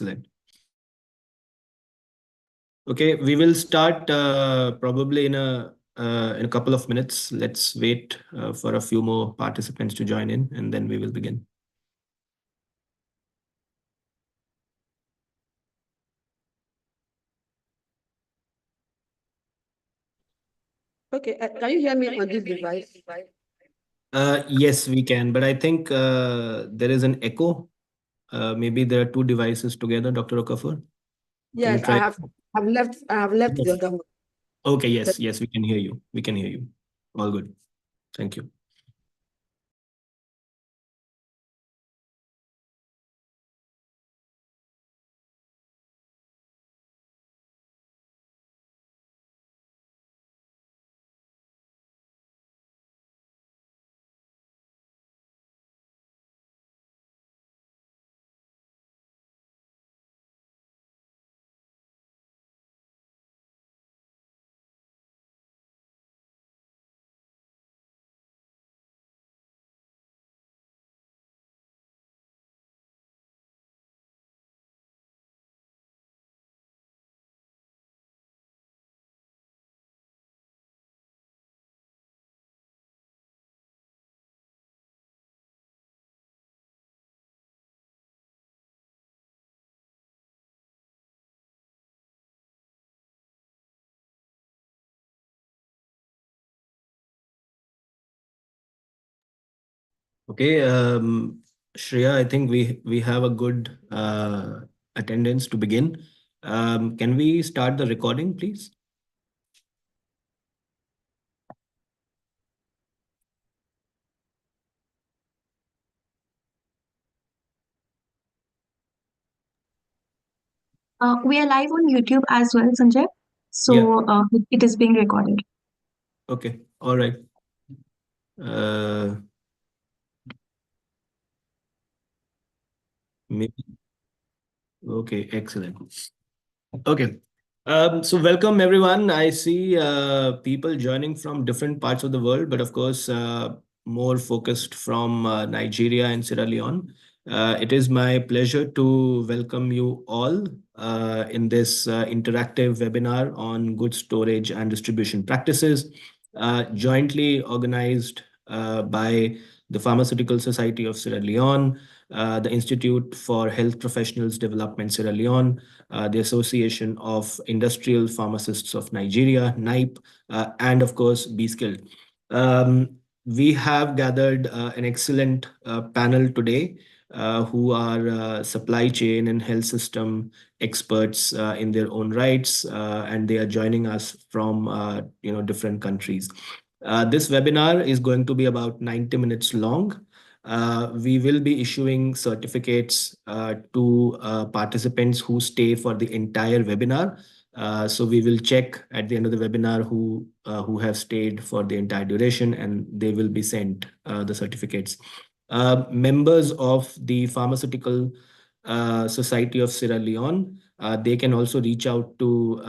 Excellent. Okay, we will start probably in a couple of minutes. Let's wait for a few more participants to join in, and then we will begin. Okay, can you hear me on this device? Yes, we can, but I think there is an echo. Maybe there are two devices together, Dr. Okafor. Can you Yes, try? I have left the Yes. other one. Okay, yes, we can hear you. We can hear you. All good. Thank you. Okay, Shreya, I think we have a good attendance to begin. Can we start the recording, please? We are live on YouTube as well, Sanjay. Yeah. So it is being recorded. Okay. All right. Maybe. Okay. Excellent. Okay. So welcome everyone. I see people joining from different parts of the world, but of course, more focused from Nigeria and Sierra Leone. It is my pleasure to welcome you all in this interactive webinar on good storage and distribution practices, jointly organized by the Pharmaceutical Society of Sierra Leone, the Institute for Health Professionals Development Sierra Leone, the Association of Industrial Pharmacists of Nigeria, NIPE, and of course, B-Skilled. We have gathered an excellent panel today who are supply chain and health system experts in their own rights, and they are joining us from different countries. This webinar is going to be about 90 minutes long. We will be issuing certificates to participants who stay for the entire webinar. So we will check at the end of the webinar who have stayed for the entire duration, and they will be sent the certificates. Members of the Pharmaceutical Society of Sierra Leone, they can also reach out to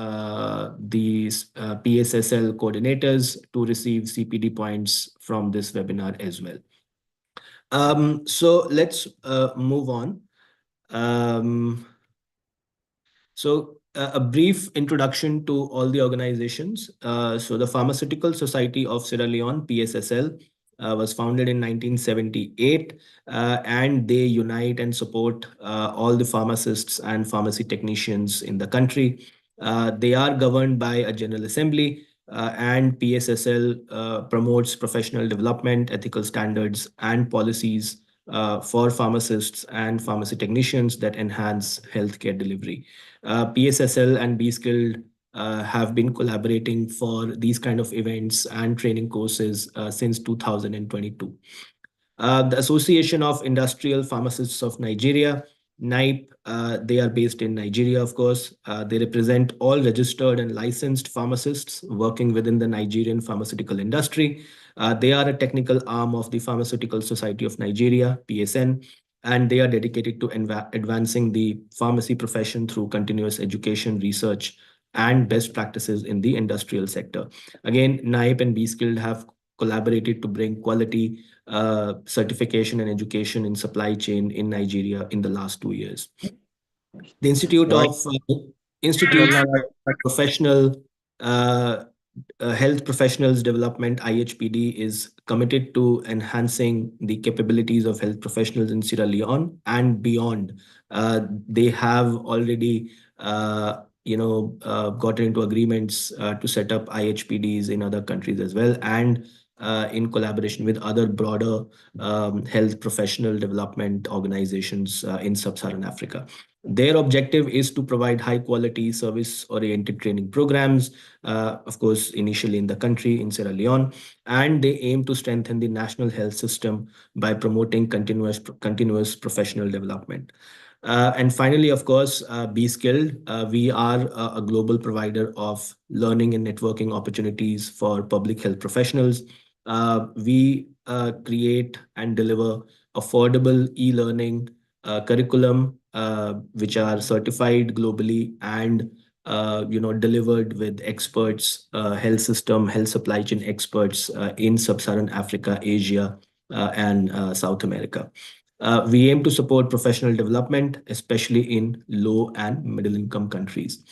these PSSL coordinators to receive CPD points from this webinar as well. So let's move on. A brief introduction to all the organizations. So the Pharmaceutical Society of Sierra Leone, PSSL, was founded in 1978, and they unite and support all the pharmacists and pharmacy technicians in the country. They are governed by a General Assembly, and PSSL promotes professional development, ethical standards, and policies for pharmacists and pharmacy technicians that enhance healthcare delivery. PSSL and B-Skilled have been collaborating for these kind of events and training courses since 2022. The Association of Industrial Pharmacists of Nigeria, NIPE, they are based in Nigeria, of course. They represent all registered and licensed pharmacists working within the Nigerian pharmaceutical industry. They are a technical arm of the Pharmaceutical Society of Nigeria, PSN, and they are dedicated to advancing the pharmacy profession through continuous education, research, and best practices in the industrial sector. Again, NIPE and B-Skilled have collaborated to bring quality certification and education in supply chain in Nigeria in the last 2 years. The Institute Right. of Institute for Professional Health Professionals Development (IHPD) is committed to enhancing the capabilities of health professionals in Sierra Leone and beyond. They have already, gotten into agreements to set up IHPDs in other countries as well, and in collaboration with other broader health professional development organizations in sub-Saharan Africa. Their objective is to provide high quality service oriented training programs, of course, initially in the country, in Sierra Leone, and they aim to strengthen the national health system by promoting continuous professional development. And finally, of course, Be Skilled. We are a global provider of learning and networking opportunities for public health professionals. We create and deliver affordable e-learning curriculum, which are certified globally and delivered with experts, health system, health supply chain experts in sub-Saharan Africa, Asia, and South America. We aim to support professional development, especially in low and middle income countries.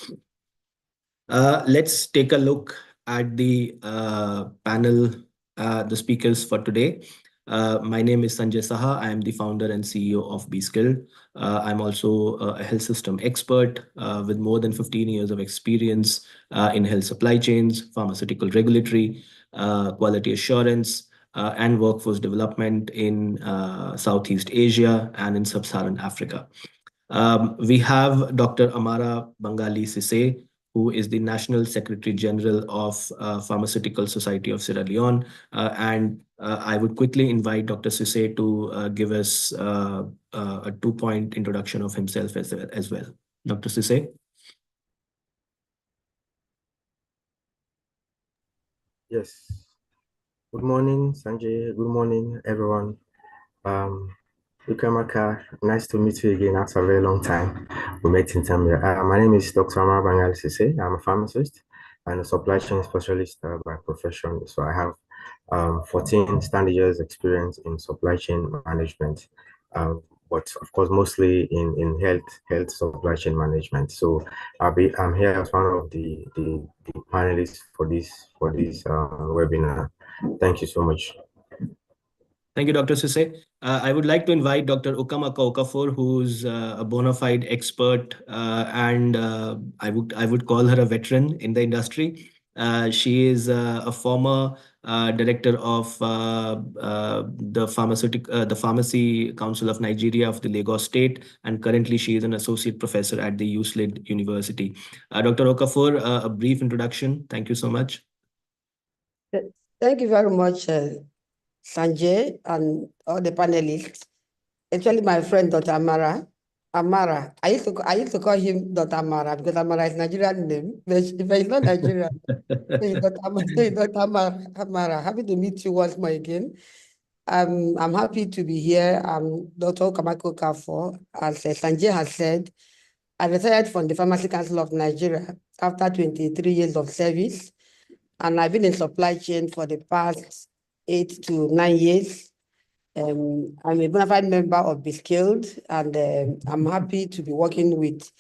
Let's take a look at the panel, the speakers for today. My name is Sanjay Saha. I am the founder and CEO of Be Skilled. I'm also a health system expert with more than 15 years of experience in health supply chains, pharmaceutical regulatory, quality assurance, and workforce development in Southeast Asia and in Sub-Saharan Africa. We have Dr. Amara Bangali Sise, who is the National Secretary General of Pharmaceutical Society of Sierra Leone. And I would quickly invite Dr. Sise to give us a two-point introduction of himself as well. Dr. Sise? Yes. Good morning, Sanjay. Good morning, everyone. Ukamaka, nice to meet you again after a very long time. We met in Zambia. My name is Dr. Amar Bangal Sise. I'm a pharmacist and a supply chain specialist by profession. So I have 14 standard years experience in supply chain management, but of course mostly in health supply chain management. So I'm here as one of the panelists for this webinar. Thank you so much. Thank you, Dr. Sise. I would like to invite Dr. Ukamaka Okafor, who's a bona fide expert, and I would call her a veteran in the industry. She is a former director of the Pharmacy Council of Nigeria of the Lagos State, and currently she is an associate professor at the USLID University. Dr. Okafor, a brief introduction. Thank you so much. Thank you very much, Sanjay, and all the panelists. Actually, my friend Dr. Amara. I used to call him Dr. Amara because Amara is Nigerian name, but he's not Nigerian. He's Dr. Amara. Happy to meet you once more again. I'm happy to be here. I'm Dr. Ukamaka Okafor. As Sanjay has said, I retired from the Pharmacy Council of Nigeria after 23 years of service, and I've been in supply chain for the past 8 to 9 years. I'm a bona fide member of Be Skilled, and I'm happy to be working with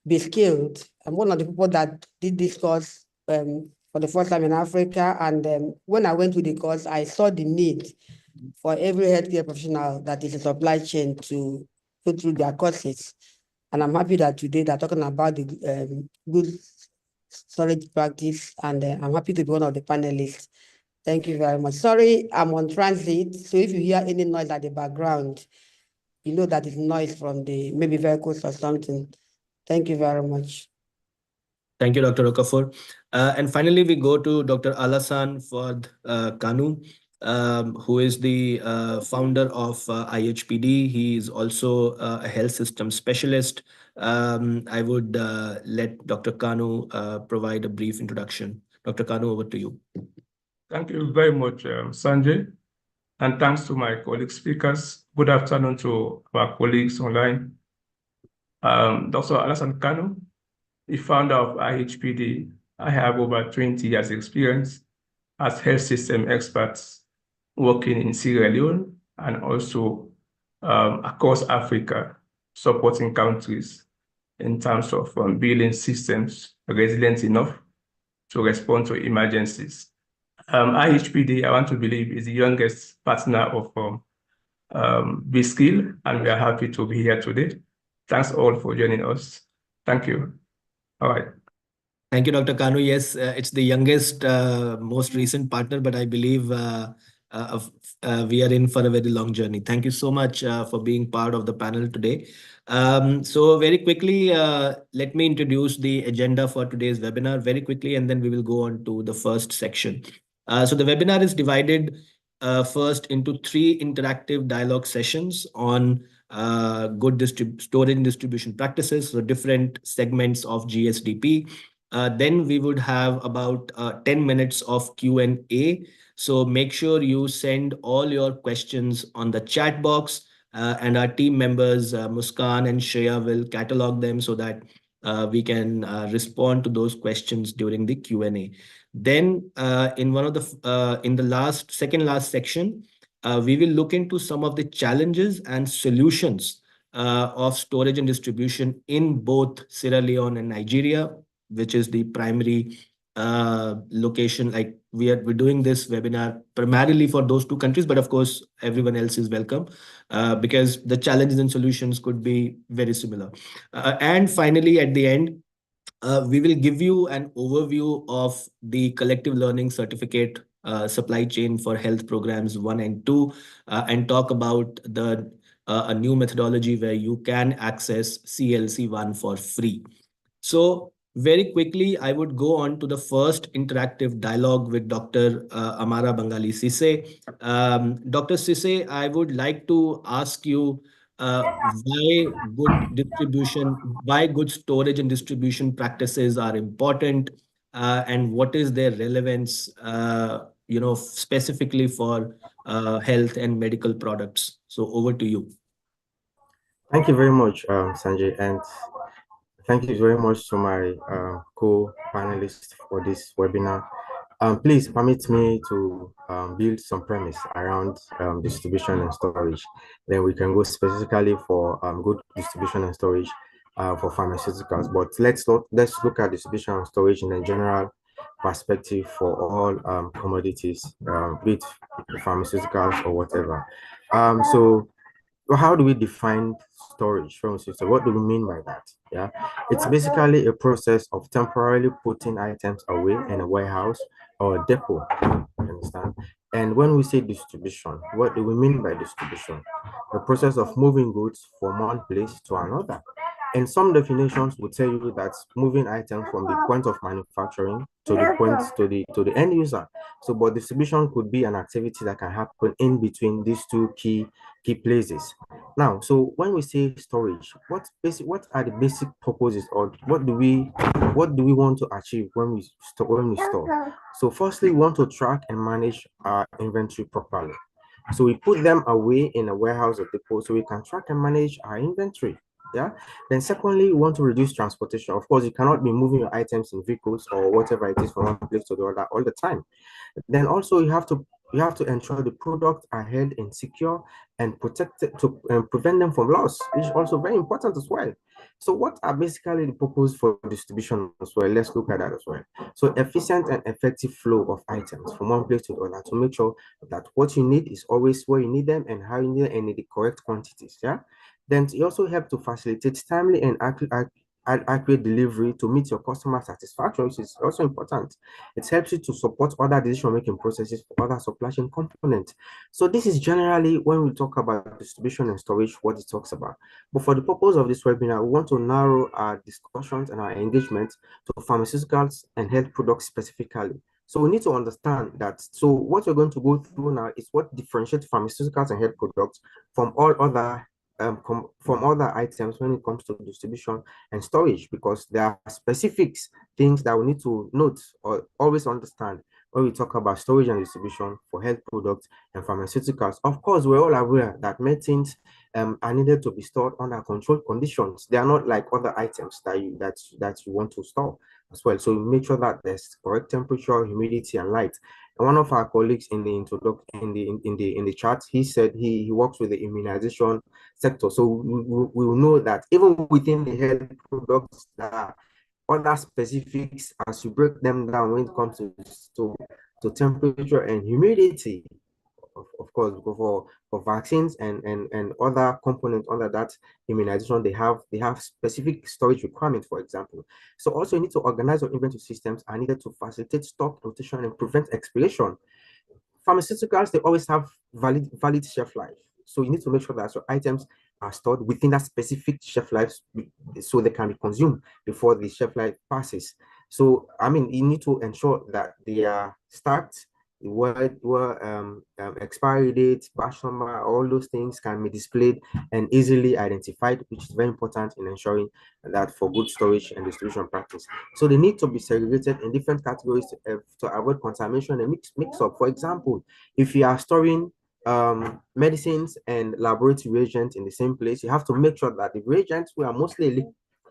Be Skilled. I'm one of the people that did this course for the first time in Africa, and when I went to the course, I saw the need for every healthcare professional that is in supply chain to go through their courses. And I'm happy that today they're talking about the good storage practice, and I'm happy to be one of the panelists. Thank you very much. Sorry, I'm on transit, so if you hear any noise at the background, you know that it's noise from the maybe vehicles or something. Thank you very much. Thank you, Dr. Okafor. And finally, we go to Dr. Alassane Ford Kanu, who is the founder of IHPD. He is also a health system specialist. I would let Dr. Kanu provide a brief introduction. Dr. Kanu, over to you. Thank you very much, Sanjay. And thanks to my colleague speakers. Good afternoon to our colleagues online. Dr. Alassane Kanu, the founder of IHPD. I have over 20 years experience as health system experts working in Sierra Leone and also across Africa, supporting countries in terms of building systems resilient enough to respond to emergencies. IHPD, I want to believe, is the youngest partner of B-Skill, and we are happy to be here today. Thanks all for joining us. Thank you. All right. Thank you, Dr. Kanu. Yes, it's the youngest, most recent partner, but I believe we are in for a very long journey. Thank you so much for being part of the panel today. So very quickly, let me introduce the agenda for today's webinar very quickly, and then we will go on to the first section. So the webinar is divided first into 3 interactive dialogue sessions on good storage and distribution practices, so different segments of GSDP. Then we would have about 10 minutes of Q&A. So make sure you send all your questions on the chat box, and our team members, Muskan and Shreya, will catalog them so that we can respond to those questions during the Q&A. Then in the second last section, we will look into some of the challenges and solutions of storage and distribution in both Sierra Leone and Nigeria, which is the primary location. Like we're doing this webinar primarily for those 2 countries, but of course everyone else is welcome because the challenges and solutions could be very similar. And finally, at the end, we will give you an overview of the collective learning certificate supply chain for health programs 1 and 2, and talk about a new methodology where you can access CLC1 for free. So very quickly, I would go on to the first interactive dialogue with Dr. Amara Bangali Sise. Dr. Sise, I would like to ask you why good storage and distribution practices are important, and what is their relevance, specifically for health and medical products. So over to you. Thank you very much, Sanjay, and thank you very much to my co-panelists for this webinar. Please permit me to build some premise around distribution and storage. Then we can go specifically for good distribution and storage for pharmaceuticals. But let's look at distribution and storage in a general perspective for all commodities, be it pharmaceuticals or whatever. So how do we define storage from system? What do we mean by that? Yeah, it's basically a process of temporarily putting items away in a warehouse or a depot. You understand? And when we say distribution, what do we mean by distribution? The process of moving goods from one place to another. And some definitions will tell you that moving items from the point of manufacturing to the point to the end user. So, but distribution could be an activity that can happen in between these 2 key places. Now, so when we say storage, what are the basic purposes, or what do we want to achieve when we store? So firstly, we want to track and manage our inventory properly. So we put them away in a warehouse or depot so we can track and manage our inventory. Yeah. Then secondly, we want to reduce transportation. Of course, you cannot be moving your items in vehicles or whatever it is from one place to the other all the time. Then also you have to ensure the products are held in secure and protected to prevent them from loss, which is also very important as well. So what are basically the purpose for distribution as well? Let's look at that as well. So efficient and effective flow of items from one place to the other to make sure that what you need is always where you need them and how you need them and in the correct quantities. Yeah. Then it also helps to facilitate timely and accurate delivery to meet your customer satisfaction, which is also important. It helps you to support other decision-making processes for other supply chain components. So this is generally when we talk about distribution and storage, what it talks about. But for the purpose of this webinar, we want to narrow our discussions and our engagement to pharmaceuticals and health products specifically. So we need to understand that. So what we're going to go through now is what differentiates pharmaceuticals and health products from all other from other items when it comes to distribution and storage, because there are specific things that we need to note or always understand when we talk about storage and distribution for health products and pharmaceuticals. Of course, we're all aware that medicines are needed to be stored under controlled conditions. They are not like other items that you want to store. as well. So make sure that there's correct temperature, humidity, and light. And one of our colleagues in the introduction in the chat, he said he works with the immunization sector. So we will know that even within the health products, there are other specifics as you break them down when it comes to temperature and humidity. Of course, for vaccines and other components under that immunization, they have specific storage requirements, for example. So also you need to organize your inventory systems are needed to facilitate stock rotation and prevent expiration. Pharmaceuticals, they always have valid shelf life. So you need to make sure that your items are stored within that specific shelf life so they can be consumed before the shelf life passes. So, I mean, you need to ensure that they are stacked, expiry date, batch number, all those things can be displayed and easily identified, which is very important in ensuring that for good storage and distribution practice. So they need to be segregated in different categories to avoid contamination and mix up. For example, if you are storing medicines and laboratory reagents in the same place, you have to make sure that the reagents, were mostly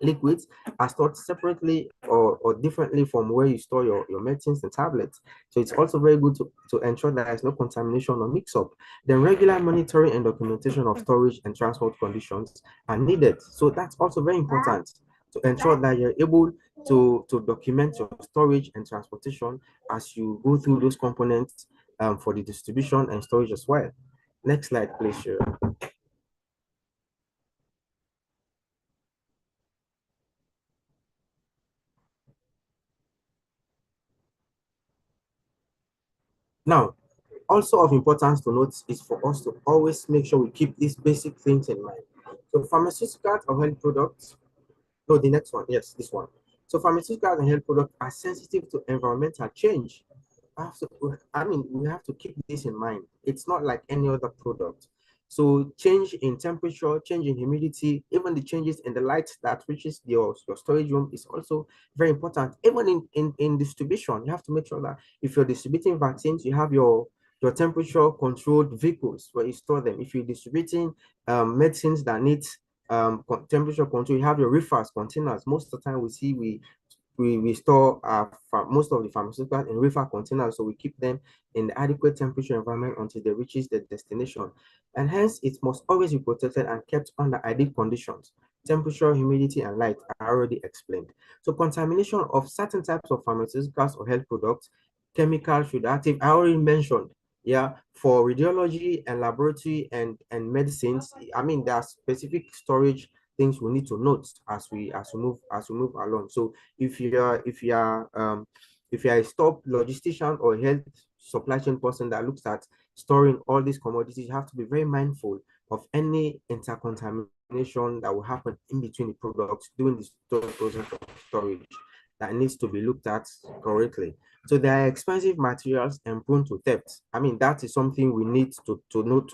liquids, are stored separately or differently from where you store your medicines and tablets. So it's also very good to ensure that there's no contamination or mix-up. Then regular monitoring and documentation of storage and transport conditions are needed. So that's also very important to ensure that you're able to document your storage and transportation as you go through those components for the distribution and storage as well. Next slide, please, Shira. Now, also of importance to note is for us to always make sure we keep these basic things in mind. So pharmaceuticals or health products, no, the next one, yes, this one. So pharmaceuticals and health products are sensitive to environmental change. We have to keep this in mind. It's not like any other product. So change in temperature, change in humidity, even the changes in the light that reaches your storage room is also very important. Even in distribution, you have to make sure that if you're distributing vaccines, you have your temperature controlled vehicles where you store them. If you're distributing medicines that need temperature control, you have your refers containers. Most of the time we store most of the pharmaceuticals in reefer containers, so we keep them in the adequate temperature environment until they reaches the destination. And hence, it must always be protected and kept under ideal conditions. Temperature, humidity, and light are already explained. So contamination of certain types of pharmaceuticals or health products, chemicals, radioactive, I already mentioned. Yeah, for radiology and laboratory and medicines, I mean, there are specific storage things we need to note as we move along. So if you are a stock logistician or health supply chain person that looks at storing all these commodities, you have to be very mindful of any intercontamination that will happen in between the products during the process of storage that needs to be looked at correctly. So they are expensive materials and prone to theft. I mean, that is something we need to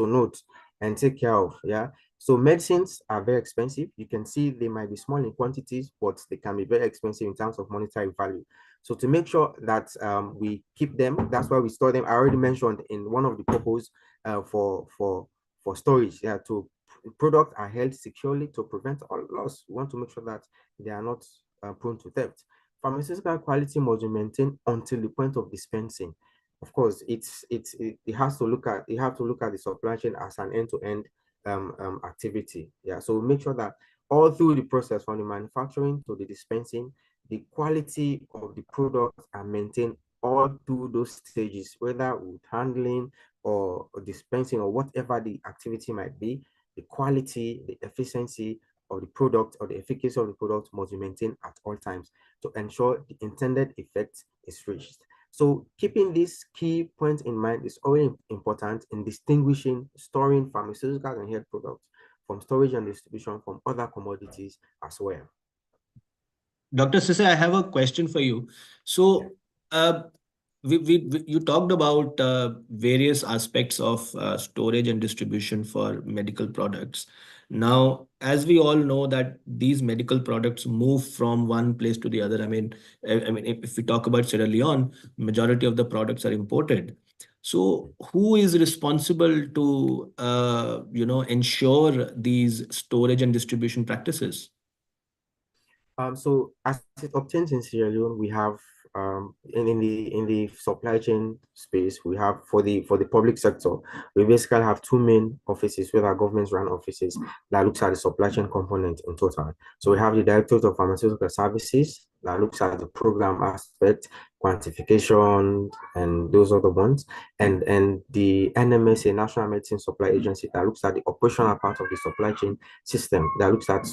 note and take care of. Yeah. So medicines are very expensive. You can see they might be small in quantities, but they can be very expensive in terms of monetary value. So to make sure that we keep them, that's why we store them. I already mentioned in one of the purposes for storage. Yeah, to products are held securely to prevent all loss. We want to make sure that they are not prone to theft. Pharmaceutical quality must be maintained until the point of dispensing. Of course, it has to look at the supply chain as an end-to-end activity. Yeah, so make sure that all through the process from the manufacturing to the dispensing, the quality of the products are maintained all through those stages, whether with handling or dispensing or whatever the activity might be. The quality, the efficiency of the product or the efficacy of the product must be maintained at all times to ensure the intended effect is reached. So keeping these key points in mind is always important in distinguishing storing pharmaceuticals and health products from storage and distribution from other commodities as well. Dr. Sise, I have a question for you. So you talked about various aspects of storage and distribution for medical products. Now, as we all know that these medical products move from one place to the other. I mean, if we talk about Sierra Leone, majority of the products are imported. So who is responsible to ensure these storage and distribution practices? So as it obtains in Sierra Leone, we have in the supply chain space, we have for the public sector, we basically have two main offices where our government run offices that looks at the supply chain component in total. So we have the Directorate of Pharmaceutical Services that looks at the program aspect, quantification, and those other ones, and the NMSA, National Medicine Supply Agency, that looks at the operational part of the supply chain system, that looks at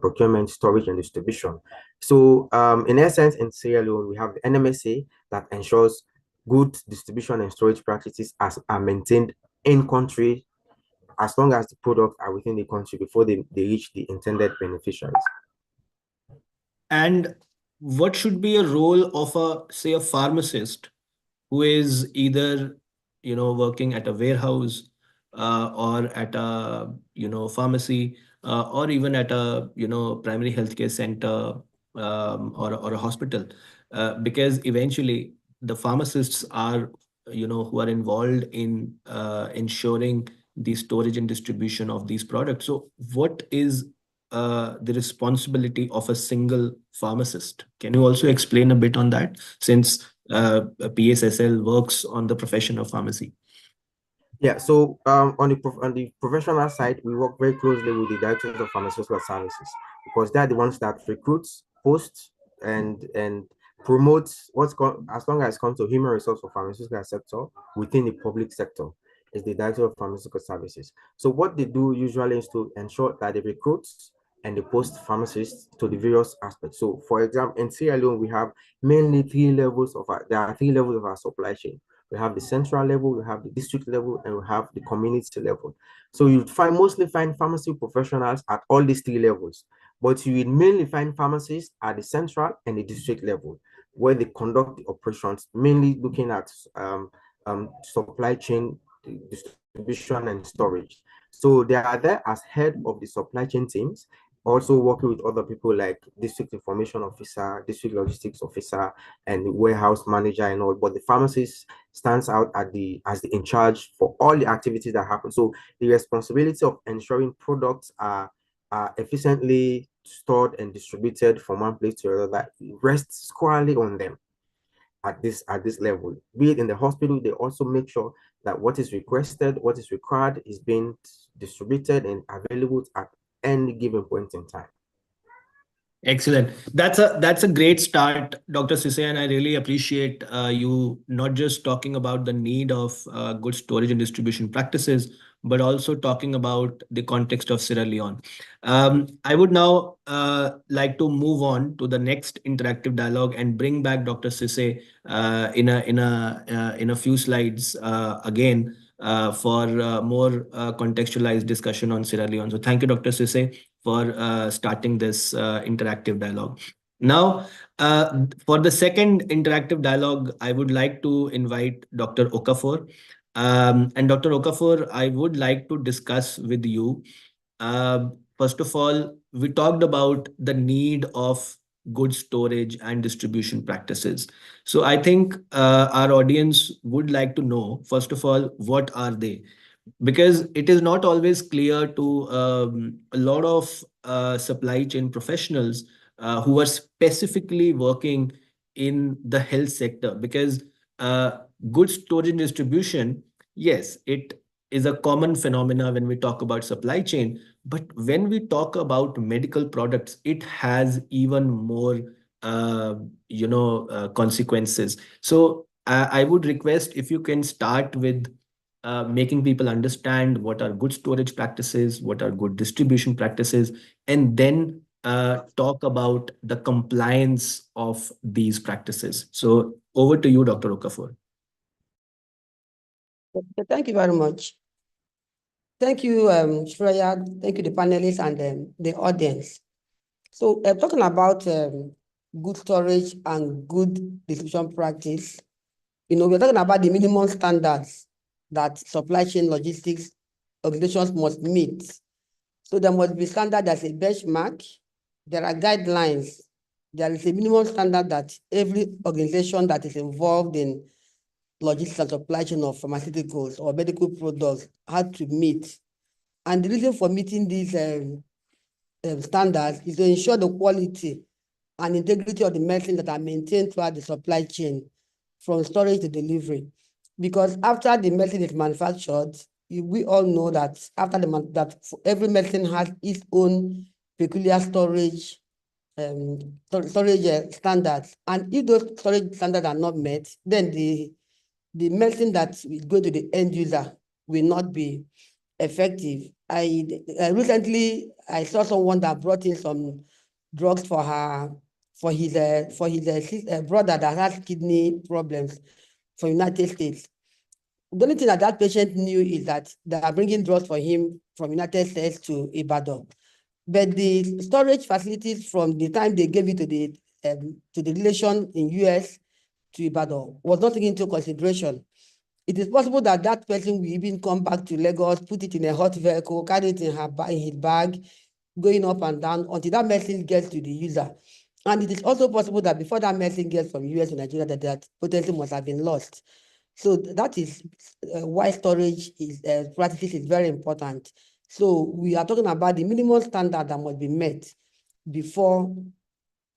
procurement, storage, and distribution. So in essence, in Sierra Leone, we have the NMSA that ensures good distribution and storage practices are maintained in country as long as the products are within the country before they reach the intended beneficiaries. And what should be a role of a pharmacist who is either, working at a warehouse, or at a, pharmacy, or even at a, primary healthcare center, or a hospital, because eventually the pharmacists are, who are involved in ensuring the storage and distribution of these products. So what is the responsibility of a single pharmacist? Can you also explain a bit on that, since PSSL works on the profession of pharmacy? Yeah, so on the professional side, we work very closely with the directors of pharmaceutical services because they're the ones that recruits, post, and promotes as long as it comes to human resource for pharmaceutical sector within the public sector is the director of pharmaceutical services. So what they do usually is to ensure that they recruit and they post pharmacists to the various aspects. So for example, in Sierra Leone, we have mainly there are 3 levels of our supply chain. We have the central level, we have the district level, and we have the community level. So you mostly find pharmacy professionals at all these 3 levels, but you will mainly find pharmacists at the central and the district level, where they conduct the operations, mainly looking at supply chain distribution and storage. So they are there as head of the supply chain teams, also working with other people like district information officer, district logistics officer, and the warehouse manager and all. But the pharmacist stands out as the in charge for all the activities that happen. So the responsibility of ensuring products are efficiently stored and distributed from one place to another rests squarely on them at this level. Be it in the hospital, they also make sure that what is requested, what is required is being distributed and available at any given point in time. Excellent. That's a great start, Dr. Sise, and I really appreciate you not just talking about the need of good storage and distribution practices, but also talking about the context of Sierra Leone. I would now like to move on to the next interactive dialogue and bring back Dr. Sise in a few slides again for more contextualized discussion on Sierra Leone. So thank you, Dr. Sise, for starting this interactive dialogue. Now, for the second interactive dialogue, I would like to invite Dr. Okafor. And Dr. Okafor, I would like to discuss with you. First of all, we talked about the need of good storage and distribution practices. So I think our audience would like to know, first of all, what are they? Because it is not always clear to a lot of supply chain professionals who are specifically working in the health sector. Because good storage and distribution, yes, it is a common phenomena when we talk about supply chain. But when we talk about medical products, it has even more consequences. So I would request if you can start with making people understand what are good storage practices, what are good distribution practices, and then talk about the compliance of these practices. So over to you, Dr. Okafor. Thank you very much. Thank you, Shreya. Thank you, the panelists and the audience. So talking about good storage and good distribution practice, we're talking about the minimum standards that supply chain logistics organizations must meet. So there must be standard that's a benchmark. There are guidelines. There is a minimum standard that every organization that is involved in logistics and supply chain of pharmaceuticals or medical products had to meet. And the reason for meeting these standards is to ensure the quality and integrity of the medicine that are maintained throughout the supply chain, from storage to delivery. Because after the medicine is manufactured, we all know that after that every medicine has its own peculiar storage standards. And if those storage standards are not met, then the medicine that will go to the end user will not be effective. Recently I saw someone that brought in some drugs for his brother that has kidney problems from United States. The only thing that that patient knew is that they are bringing drugs for him from United States to Ibadan. But the storage facilities from the time they gave it to the relation in US to Ibadan was not taken into consideration. It is possible that that person will even come back to Lagos, put it in a hot vehicle, carry it in his bag, going up and down until that medicine gets to the user. And it is also possible that before that medicine gets from US to Nigeria, that potentially must have been lost. So that is why storage practices is very important. So we are talking about the minimum standard that must be met before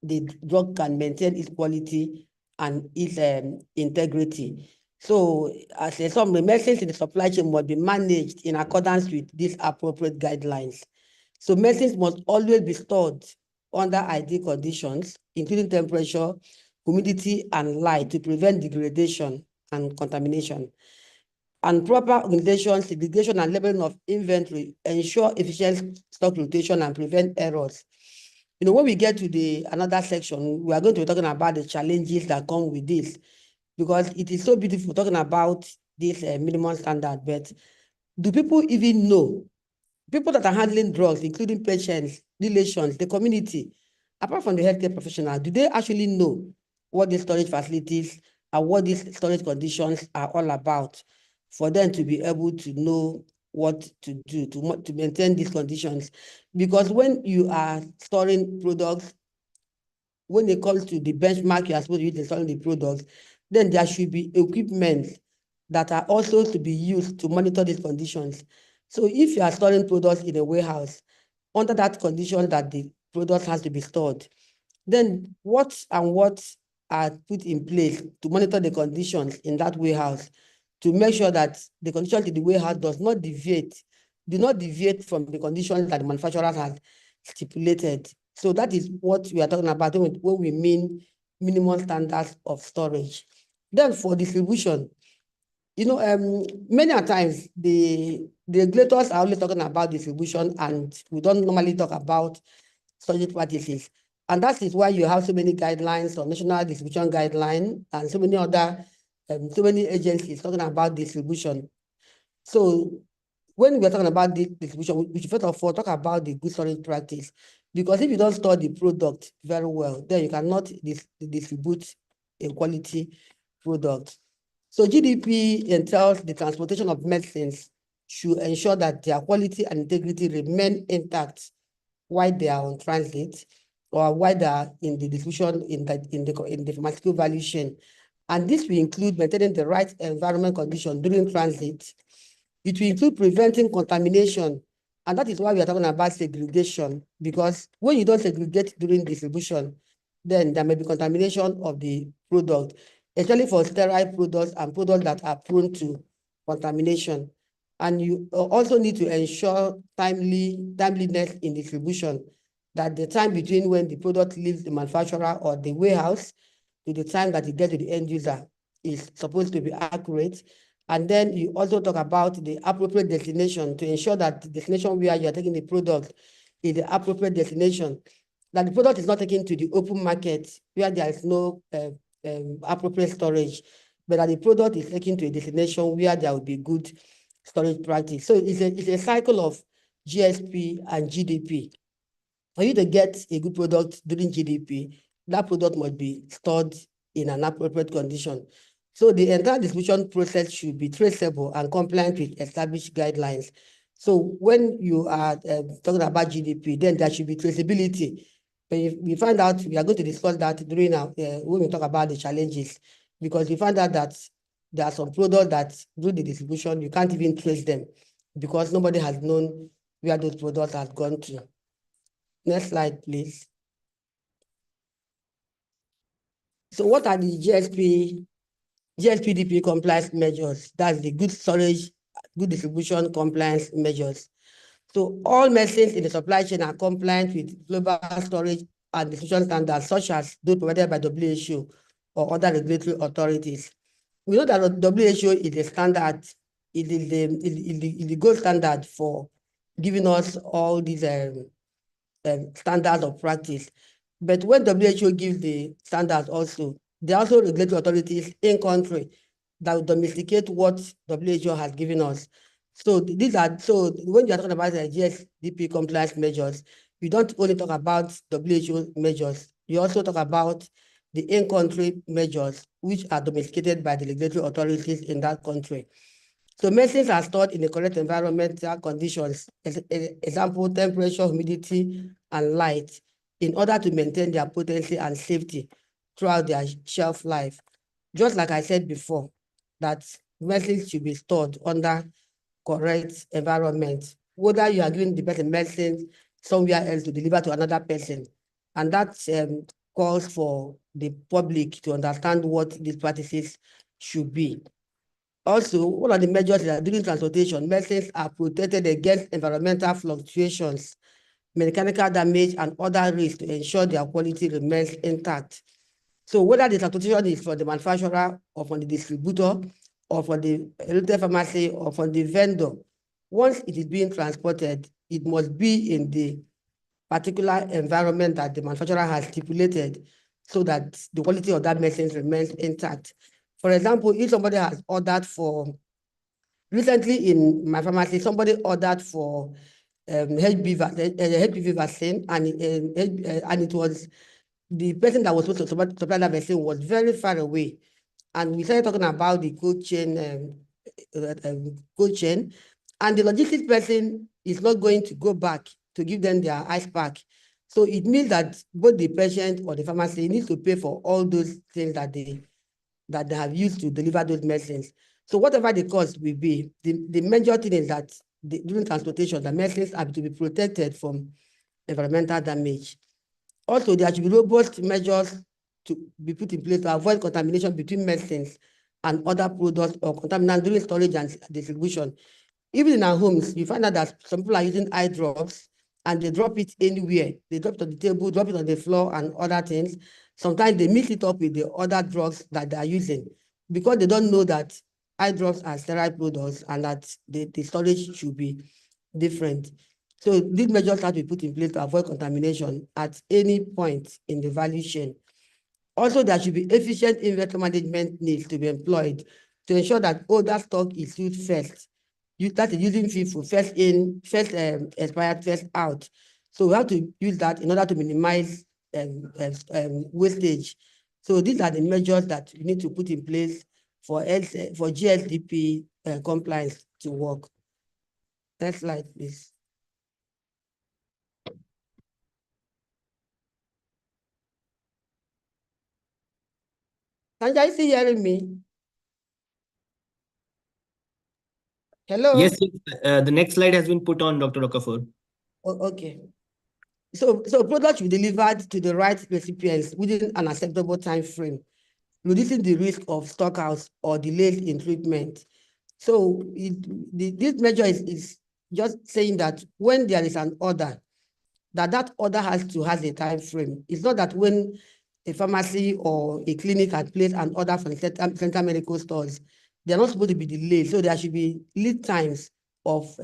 the drug can maintain its quality and its integrity. So as some medicines in the supply chain must be managed in accordance with these appropriate guidelines. So medicines must always be stored under ideal conditions, including temperature, humidity, and light to prevent degradation and contamination. And proper organization, segregation, and labeling of inventory ensure efficient stock rotation and prevent errors. When we get to another section, we are going to be talking about the challenges that come with this, because it is so beautiful talking about this minimum standard. But do people even know? People that are handling drugs, including patients, relations, the community, apart from the healthcare professional, do they actually know what these storage facilities and what these storage conditions are all about, for them to be able to know what to do to maintain these conditions? Because when you are storing products, when it comes to the benchmark you are supposed to use in storing the products, then there should be equipment that are also to be used to monitor these conditions. So if you are storing products in a warehouse, under that condition that the product has to be stored, then what are put in place to monitor the conditions in that warehouse, to make sure that the conditions in the warehouse do not deviate from the conditions that the manufacturer has stipulated. So that is what we are talking about when we mean minimum standards of storage. Then for distribution, many times the regulators are only talking about distribution, and we don't normally talk about storage practices. And that is why you have so many guidelines or national distribution guidelines and so many other, so many agencies talking about distribution. So when we're talking about the distribution, we should first of all talk about the good storage practice. Because if you don't store the product very well, then you cannot distribute a quality product. So GDP entails the transportation of medicines should ensure that their quality and integrity remain intact while they are on transit, or while they are in the distribution in the pharmaceutical value chain. And this will include maintaining the right environment condition during transit. It will include preventing contamination. And that is why we are talking about segregation, because when you don't segregate during distribution, then there may be contamination of the product, especially for sterile products and products that are prone to contamination. And you also need to ensure timeliness in distribution, that the time between when the product leaves the manufacturer or the warehouse to the time that it gets to the end user is supposed to be accurate. And then you also talk about the appropriate destination to ensure that the destination where you are taking the product is the appropriate destination, that the product is not taken to the open market where there is no appropriate storage, but that the product is taken to a destination where there will be good storage practice. So it's a cycle of GSP and GDP. For you to get a good product during GDP, that product must be stored in an appropriate condition. So the entire distribution process should be traceable and compliant with established guidelines. So when you are talking about GDP, then there should be traceability. But if we find out, we are going to discuss that during when we talk about the challenges, because we find out that there are some products that do the distribution, you can't even trace them because nobody has known where those products have gone to. Next slide, please. So what are the GSPDP compliance measures? That's the good storage, good distribution compliance measures. So all medicines in the supply chain are compliant with global storage and distribution standards, such as those provided by WHO or other regulatory authorities. We know that WHO is the standard, it is the gold standard for giving us all these standards of practice. But when WHO gives the standards also, there are also regulatory authorities in country that will domesticate what WHO has given us. So these are, so when you are talking about the GSDP compliance measures, you don't only talk about WHO measures, you also talk about the in-country measures, which are domesticated by the regulatory authorities in that country. So medicines are stored in the correct environmental conditions, example, temperature, humidity, and light, in order to maintain their potency and safety throughout their shelf life. Just like I said before, that medicines should be stored under correct environment, whether you are giving the person medicine somewhere else to deliver to another person. And that calls for the public to understand what these practices should be. Also, one of the measures is that during transportation, medicines are protected against environmental fluctuations, mechanical damage, and other risks to ensure their quality remains intact. So whether the transportation is from the manufacturer or from the distributor or from the retail pharmacy or from the vendor, once it is being transported, it must be in the particular environment that the manufacturer has stipulated so that the quality of that medicine remains intact. For example, if somebody has ordered for, recently in my pharmacy, somebody ordered for HPV vaccine, and it was, the person that was supposed to supply that vaccine was very far away. And we started talking about the cold chain, and the logistics person is not going to go back to give them their ice pack. So it means that both the patient or the pharmacy needs to pay for all those things that they have used to deliver those medicines. So whatever the cost will be, the major thing is that during transportation, the medicines have to be protected from environmental damage. Also, there should be robust measures to be put in place to avoid contamination between medicines and other products or contaminants during storage and distribution. Even in our homes, you find out that some people are using eye drops and they drop it anywhere. They drop it on the table, drop it on the floor and other things. Sometimes they mix it up with the other drugs that they are using because they don't know that eye drops are sterile products and that the storage should be different. So these measures have to be put in place to avoid contamination at any point in the value chain. Also, there should be efficient inventory management needs to be employed to ensure that older stock is used first. That is using FIFO, first in, first expired, first out. So we have to use that in order to minimize wastage. So these are the measures that we need to put in place for GSDP compliance to work. Next slide, please. Sanjay, are you still hearing me? Hello? Yes, the next slide has been put on, Dr. Okafor. Oh, okay. So products should be delivered to the right recipients within an acceptable time frame, reducing the risk of stockouts or delays in treatment. So this measure is just saying that when there is an order, that order has a time frame. It's not that when a pharmacy or a clinic has placed an order from center medical stores, they're not supposed to be delayed. So there should be lead times of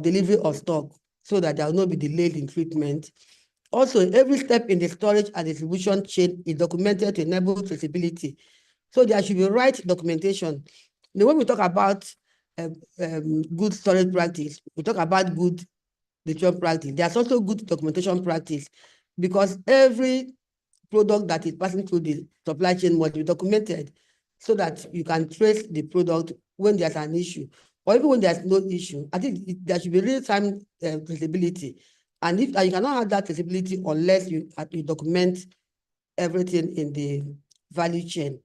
delivery of stock so that there will not be delayed in treatment. Also, every step in the storage and distribution chain is documented to enable traceability. So there should be right documentation. When we talk about good storage practice, we talk about good distribution practice. There's also good documentation practice because every product that is passing through the supply chain must be documented so that you can trace the product when there's an issue or even when there's no issue. I think there should be real-time traceability. And you cannot have that traceability unless you document everything in the value chain.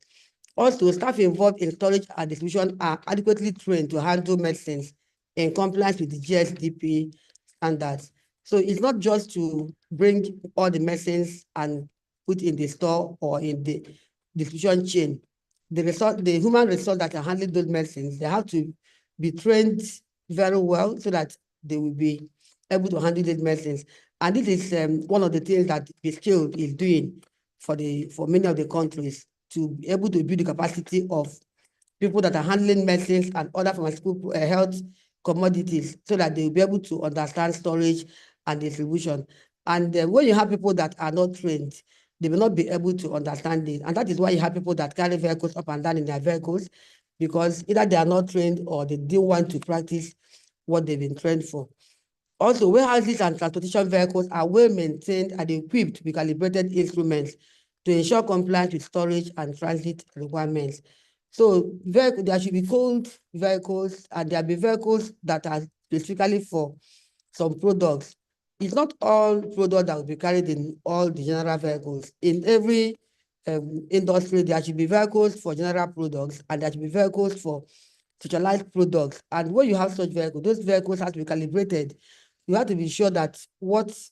Also, staff involved in storage and distribution are adequately trained to handle medicines in compliance with the GSDP standards. So it's not just to bring all the medicines and put in the store or in the distribution chain. The human resource that are handling those medicines, they have to be trained very well so that they will be able to handle these medicines. And this is one of the things that the skill is doing for many of the countries, to be able to build the capacity of people that are handling medicines and other pharmaceutical health commodities, so that they will be able to understand storage and distribution. And when you have people that are not trained, they will not be able to understand it. And that is why you have people that carry vehicles up and down in their vehicles, because either they are not trained or they didn't want to practice what they've been trained for. Also, warehouses and transportation vehicles are well maintained and equipped with calibrated instruments to ensure compliance with storage and transit requirements. So there should be cold vehicles, and there'll be vehicles that are specifically for some products. It's not all products that will be carried in all the general vehicles. In every industry, there should be vehicles for general products, and there should be vehicles for specialized products. And when you have such vehicles, those vehicles have to be calibrated. You have to be sure that the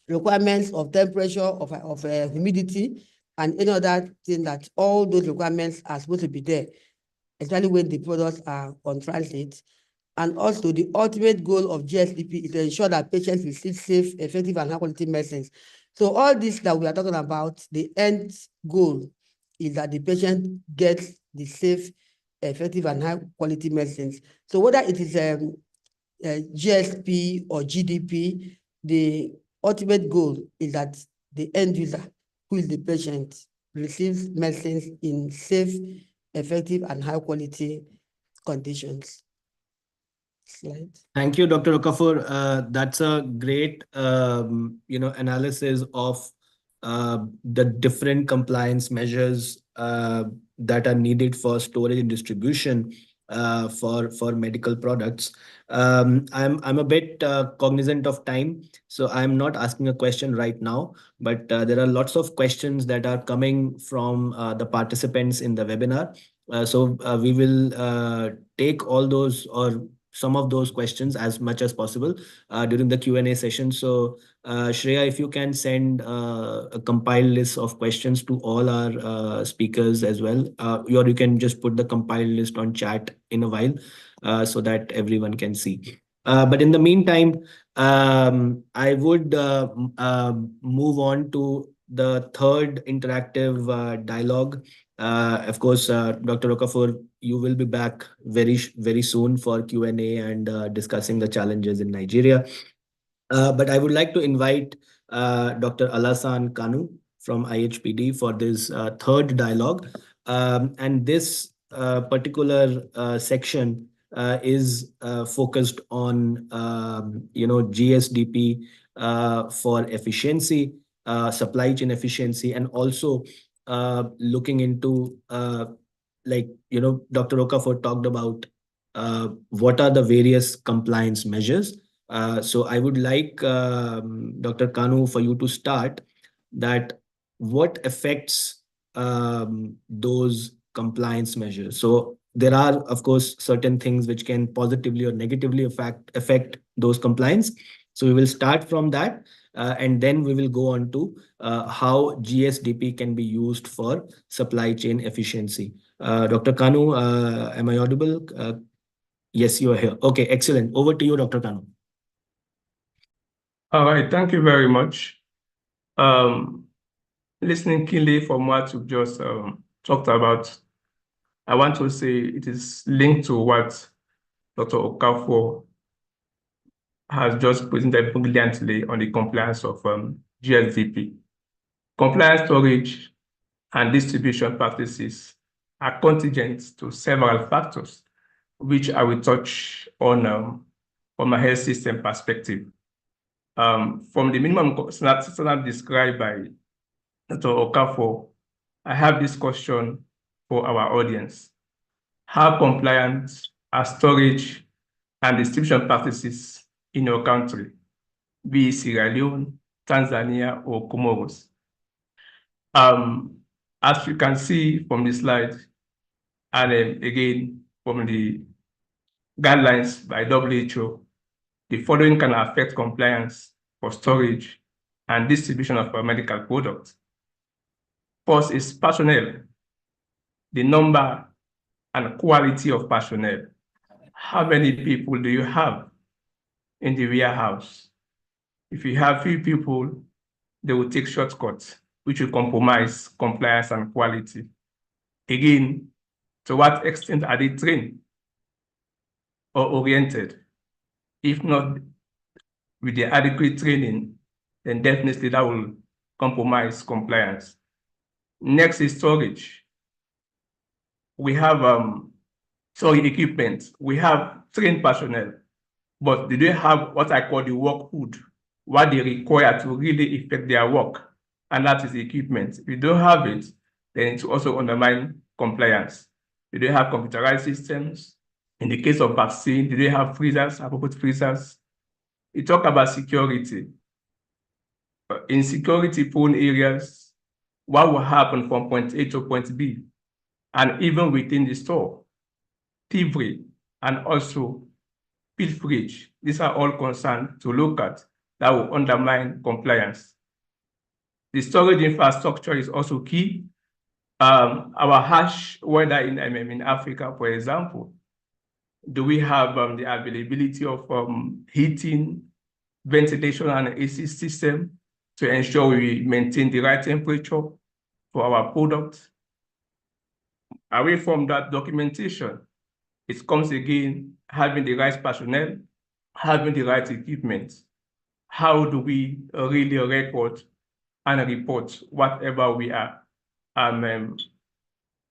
requirements of temperature, of humidity, and any other thing, that all those requirements are supposed to be there, especially when the products are on transit. And also, the ultimate goal of GSDP is to ensure that patients receive safe, effective, and high-quality medicines. So all this that we are talking about, the end goal is that the patient gets the safe, effective, and high-quality medicines. So whether it is GSP or GDP, the ultimate goal is that the end user, who is the patient, receives medicines in safe, effective, and high-quality conditions. Slide. Thank you, Dr. Okafor. That's a great, analysis of the different compliance measures that are needed for storage and distribution for medical products. I'm a bit cognizant of time, so I'm not asking a question right now, but there are lots of questions that are coming from the participants in the webinar. So we will take all those, or some of those questions, as much as possible during the Q&A session. So Shreya, if you can send a compiled list of questions to all our speakers as well, or you can just put the compiled list on chat in a while so that everyone can see. But in the meantime, I would move on to the third interactive dialogue. Of course, Dr. Okafor, you will be back very soon for Q&A and discussing the challenges in Nigeria. But I would like to invite Dr. Alasan Kanu from IHPD for this third dialogue. And this particular section is focused on GSDP for efficiency, supply chain efficiency, and also looking into Dr. Okafor talked about what are the various compliance measures. So I would like Dr. Kanu, for you to start that what affects those compliance measures. So there are, of course, certain things which can positively or negatively affect those compliance. So we will start from that, and then we will go on to how GSDP can be used for supply chain efficiency. Dr. Kanu, am I audible? Yes, you are here. Okay, excellent. Over to you, Dr. Kanu. All right, thank you very much. Listening keenly from what you've just talked about, I want to say it is linked to what Dr. Okafor has just presented brilliantly on the compliance of GSDP. Compliance, storage, and distribution practices are contingent to several factors, which I will touch on from a health system perspective. From the minimum standard described by Dr. Okafor, I have this question for our audience. How compliant are storage and distribution practices in your country, be it Sierra Leone, Tanzania, or Comoros? As you can see from the slide, and again from the guidelines by WHO, the following can affect compliance for storage and distribution of medical products. First is personnel, the number and quality of personnel. How many people do you have in the warehouse? If you have few people, they will take shortcuts, which will compromise compliance and quality. Again, to what extent are they trained or oriented? If not with the adequate training, then definitely that will compromise compliance. Next is storage. We have equipment. We have trained personnel, but do they have what I call the work hood, what they require to really effect their work? And that is the equipment. If you don't have it, then it will also undermine compliance. Do they have computerized systems? In the case of vaccine, do they have freezers, appropriate freezers? You talk about security. In security-prone areas, what will happen from point A to point B? And even within the store, thievery, and also pilferage. These are all concerns to look at that will undermine compliance. The storage infrastructure is also key. Our harsh weather in Africa, for example, do we have the availability of heating, ventilation, and AC system to ensure we maintain the right temperature for our products? Away from that documentation, it comes again having the right personnel, having the right equipment. How do we really record and report whatever we are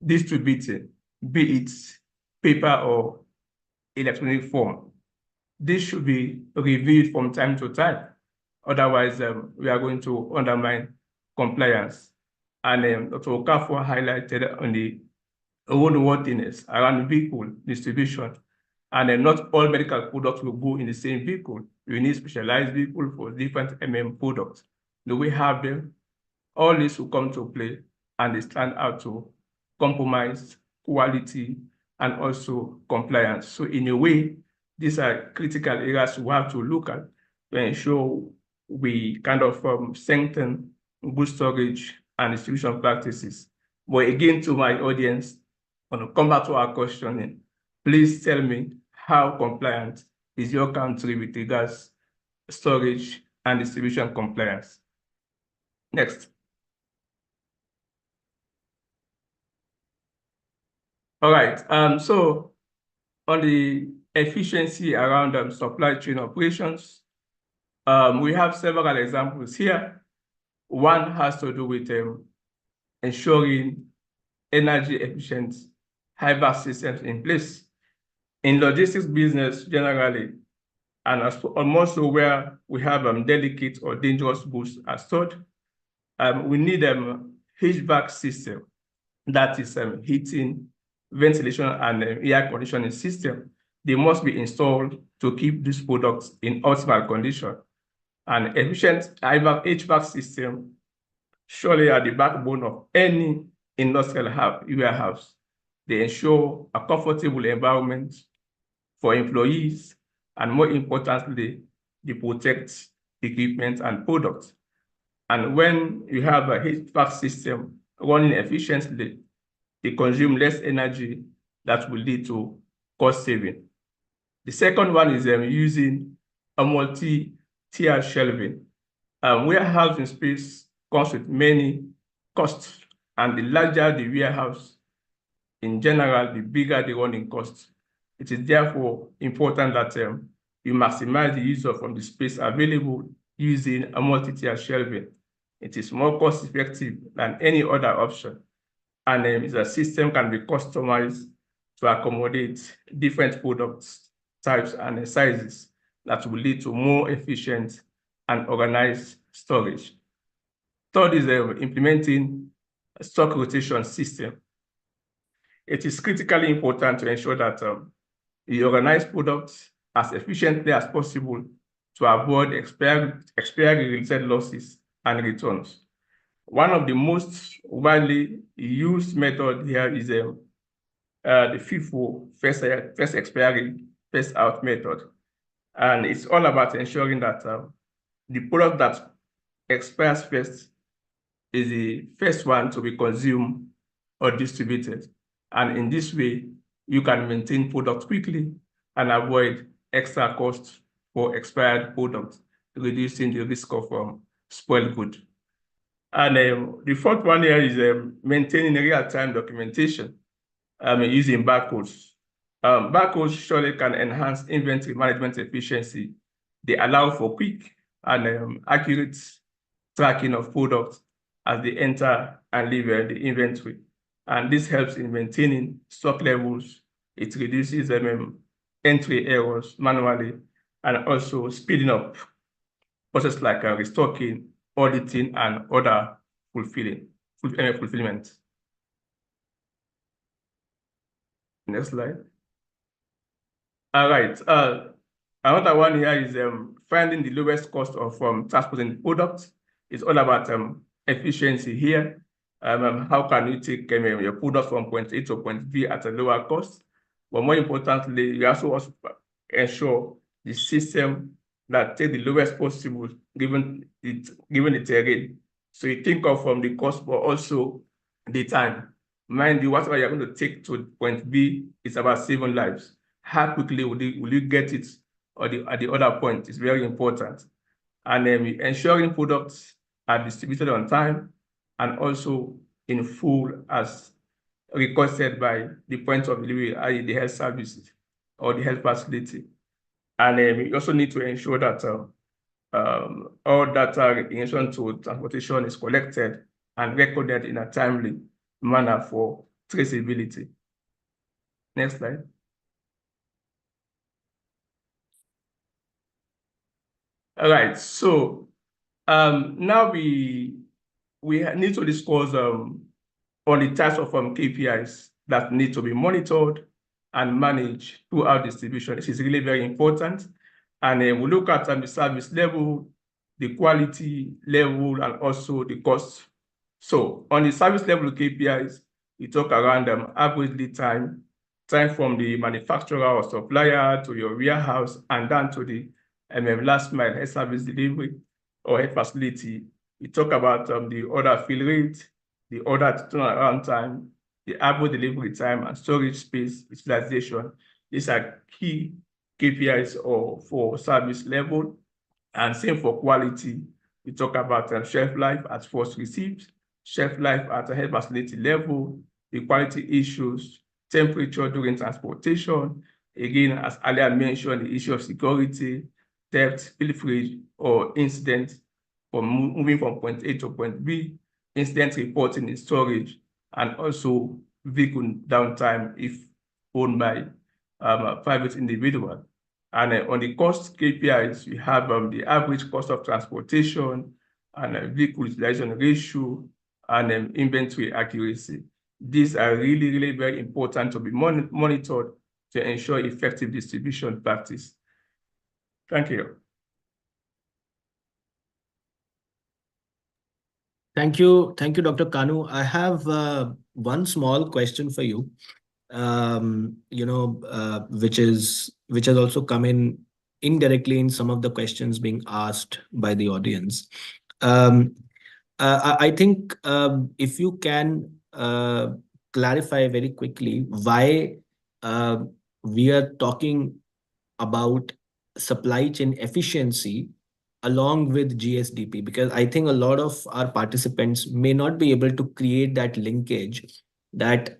distributing, be it paper or electronic form? This should be reviewed from time to time. Otherwise, we are going to undermine compliance. And Dr. Okafor highlighted on the roadworthiness around vehicle distribution. And not all medical products will go in the same vehicle. We need specialized vehicle for different products. Do we have them? All this will come to play, and they stand out to compromise quality and also compliance. So in a way, these are critical areas we have to look at to ensure we kind of strengthen good storage and distribution practices. But again, to my audience, when we come back to our questioning, please tell me how compliant is your country with regards to storage and distribution compliance. Next. All right, so on the efficiency around supply chain operations, we have several examples here. One has to do with ensuring energy efficient high-bar systems in place. In logistics business generally, and also where we have delicate or dangerous goods are stored, we need HVAC system, that is heating, ventilation, and air conditioning system. They must be installed to keep these products in optimal condition. An efficient HVAC system surely are the backbone of any industrial warehouse. They ensure a comfortable environment for employees, and more importantly, they protect equipment and products. And when you have a HVAC system running efficiently, they consume less energy that will lead to cost saving. The second one is using a multi-tier shelving. Warehousing space comes with many costs, and the larger the warehouse, in general, the bigger the running costs. It is therefore important that you maximize the use of the space available using a multi-tier shelving. It is more cost-effective than any other option, and the system can be customized to accommodate different products, types, and sizes that will lead to more efficient and organized storage. Third is implementing a stock rotation system. It is critically important to ensure that you organize products as efficiently as possible to avoid expiry-related losses and returns. One of the most widely used methods here is the FIFO, first expiry, first out method. And it's all about ensuring that the product that expires first is the first one to be consumed or distributed. And in this way, you can maintain product quickly and avoid extra costs for expired products, reducing the risk of spoiled good. And the fourth one here is maintaining real-time documentation using barcodes. Barcodes surely can enhance inventory management efficiency. They allow for quick and accurate tracking of products as they enter and leave the inventory. And this helps in maintaining stock levels. It reduces entry errors manually and also speeding up processes like restocking, auditing, and other fulfillment. Next slide. All right. Another one here is finding the lowest cost of transporting products. It's all about efficiency here. How can you take your product from point A to point B at a lower cost? But more importantly, you also ensure the system that take the lowest possible given the terrain. So you think of the cost, but also the time. Mind you, whatever you're going to take to point B is about saving lives. How quickly will you get it at the other point is very important. And ensuring products are distributed on time and also in full as requested by the point of delivery, i.e. the health services or the health facility. And you also need to ensure that all data in relation to transportation is collected and recorded in a timely manner for traceability. Next slide. All right, so now we need to discuss on the types of KPIs that need to be monitored and managed throughout distribution. This is really very important. And we look at the service level, the quality level, and also the cost. So on the service level KPIs, we talk around average lead time from the manufacturer or supplier to your warehouse and down to the last mile health service delivery or health facility. We talk about the order fill rate, the order turnaround time, the average delivery time, and storage space utilization. These are key KPIs for service level. And same for quality. We talk about shelf life at first receipt, shelf life at a health facility level, the quality issues, temperature during transportation. Again, as earlier mentioned, the issue of security, theft, pilferage, or incident from moving from point A to point B, incident reporting in storage, and also vehicle downtime if owned by a private individual. And on the cost KPIs, we have the average cost of transportation and vehicle utilization ratio and inventory accuracy. These are really, really very important to be monitored to ensure effective distribution practice. Thank you. Thank you, Dr. Kanu. I have one small question for you. Which has also come in indirectly in some of the questions being asked by the audience. I think if you can clarify very quickly why we are talking about supply chain efficiency along with GSDP, because I think a lot of our participants may not be able to create that linkage that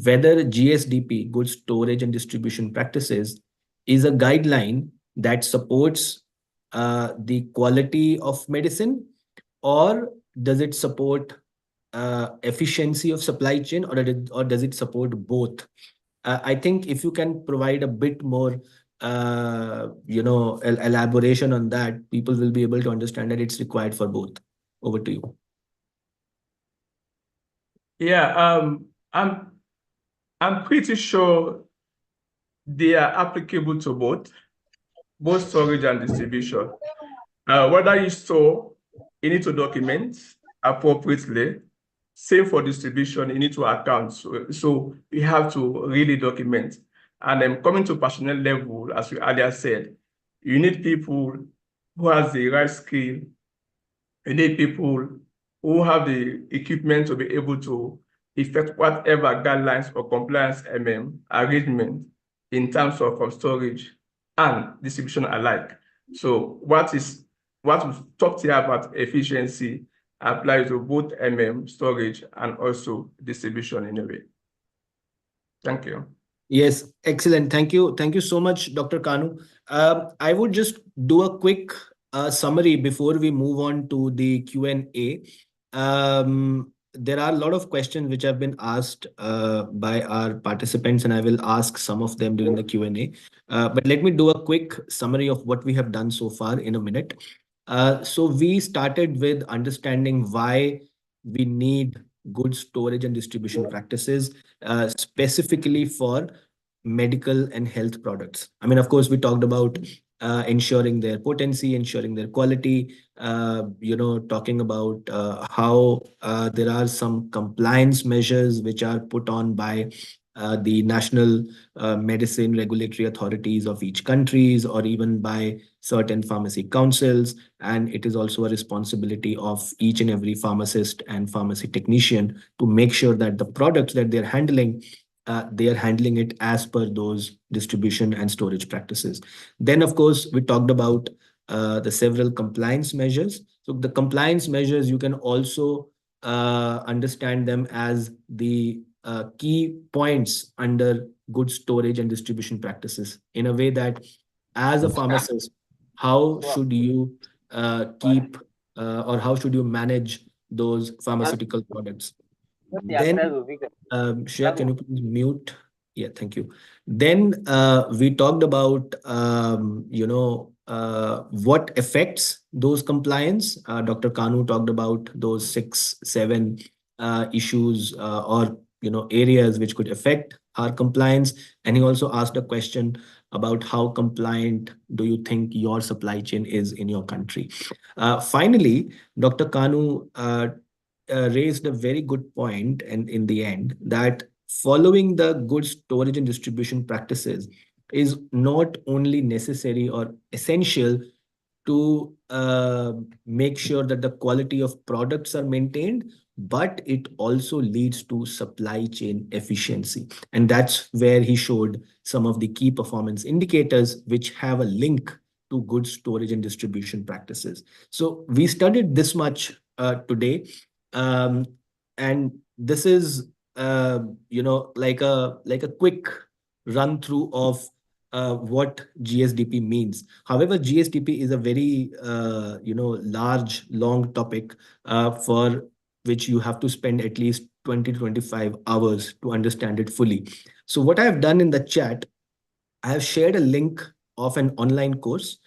whether GSDP, goods storage and distribution practices, is a guideline that supports the quality of medicine, or does it support efficiency of supply chain, or does it support both? I think if you can provide a bit more elaboration on that, people will be able to understand that it's required for both. Over to you. Yeah, I'm pretty sure they are applicable to both storage and distribution. Whether you store, you need to document appropriately. Same for distribution, you need to account. So you have to really document. And then coming to personnel level, as we earlier said, you need people who has the right skill You need people who have the equipment to be able to effect whatever guidelines or compliance arrangement in terms of storage and distribution alike. So what we've talked here about efficiency applies to both storage and also distribution in a way. Thank you. Yes, excellent. Thank you. Thank you so much, Dr. Kanu. I would just do a quick summary before we move on to the Q&A. There are a lot of questions which have been asked by our participants, and I will ask some of them during the Q&A. But let me do a quick summary of what we have done so far in a minute. So we started with understanding why we need good storage and distribution practices, specifically for medical and health products. I mean, of course, we talked about ensuring their potency, ensuring their quality, talking about how there are some compliance measures which are put on by the national medicine regulatory authorities of each countries, or even by certain pharmacy councils. And it is also a responsibility of each and every pharmacist and pharmacy technician to make sure that the products that they're handling, they are handling it as per those distribution and storage practices. Then, of course, we talked about the several compliance measures. So the compliance measures, you can also understand them as the key points under good storage and distribution practices, in a way that as a pharmacist, how should you keep or how should you manage those pharmaceutical products? Then, Shreya, can you please mute? Yeah, thank you. Then we talked about, what affects those compliance. Dr. Kanu talked about those 6, 7 issues or areas which could affect our compliance. And he also asked a question about how compliant do you think your supply chain is in your country. Finally, Dr. Kanu raised a very good point, and in the end, that following the good storage and distribution practices is not only necessary or essential to make sure that the quality of products are maintained, but it also leads to supply chain efficiency. And that's where he showed some of the key performance indicators which have a link to good storage and distribution practices. So we studied this much today. And this is, like a quick run through of what GSDP means. However, GSDP is a very, large, long topic for which you have to spend at least 20 to 25 hours to understand it fully. So what I have done in the chat, I have shared a link of an online course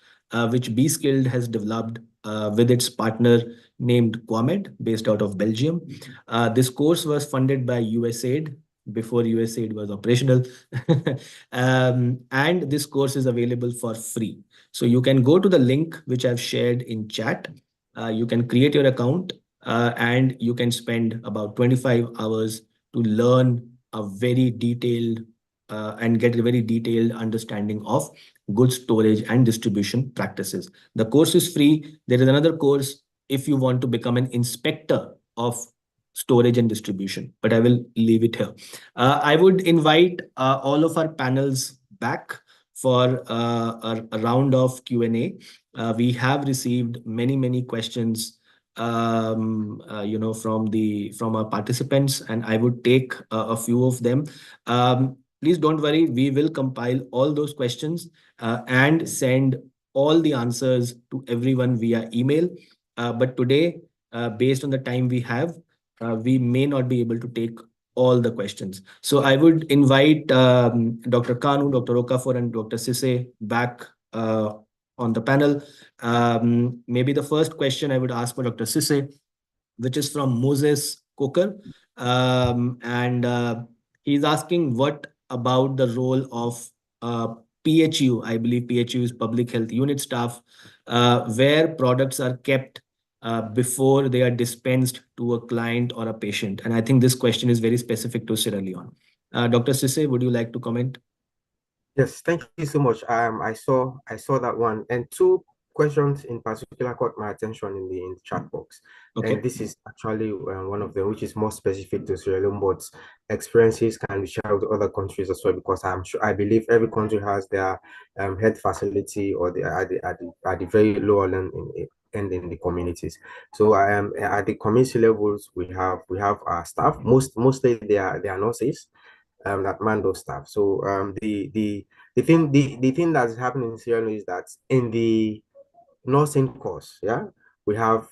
which B Skilled has developed with its partner named Quamed, based out of Belgium. This course was funded by USAID before USAID was operational. And this course is available for free. So you can go to the link which I've shared in chat. You can create your account and you can spend about 25 hours to learn a very detailed and get a very detailed understanding of good storage and distribution practices. The course is free. There is another course if you want to become an inspector of storage and distribution, but I will leave it here. I would invite all of our panels back for a round of Q&A. We have received many questions from our participants, and I would take a few of them. Please don't worry, we will compile all those questions and send all the answers to everyone via email. But today, based on the time we have, we may not be able to take all the questions. So I would invite Dr. Kanu, Dr. Okafor, and Dr. Sise back on the panel. Maybe the first question I would ask for Dr. Sise, which is from Moses Coker. And he's asking what about the role of PHU, I believe PHU is Public Health Unit staff, where products are kept before they are dispensed to a client or a patient. And I think this question is very specific to Sierra Leone. Dr. Sise, would you like to comment? Yes, thank you so much. I saw that one, and two questions in particular caught my attention in the chat box. Okay. And this is actually one of them, which is more specific to Sierra Leone, but experiences can be shared with other countries as well, because I believe every country has their health facility, or at the very lower end in the communities. So I am at the community levels. We have our staff. Mostly they are nurses that man those staff. So the thing that's happening in Sierra Leone is that in the nursing course, we have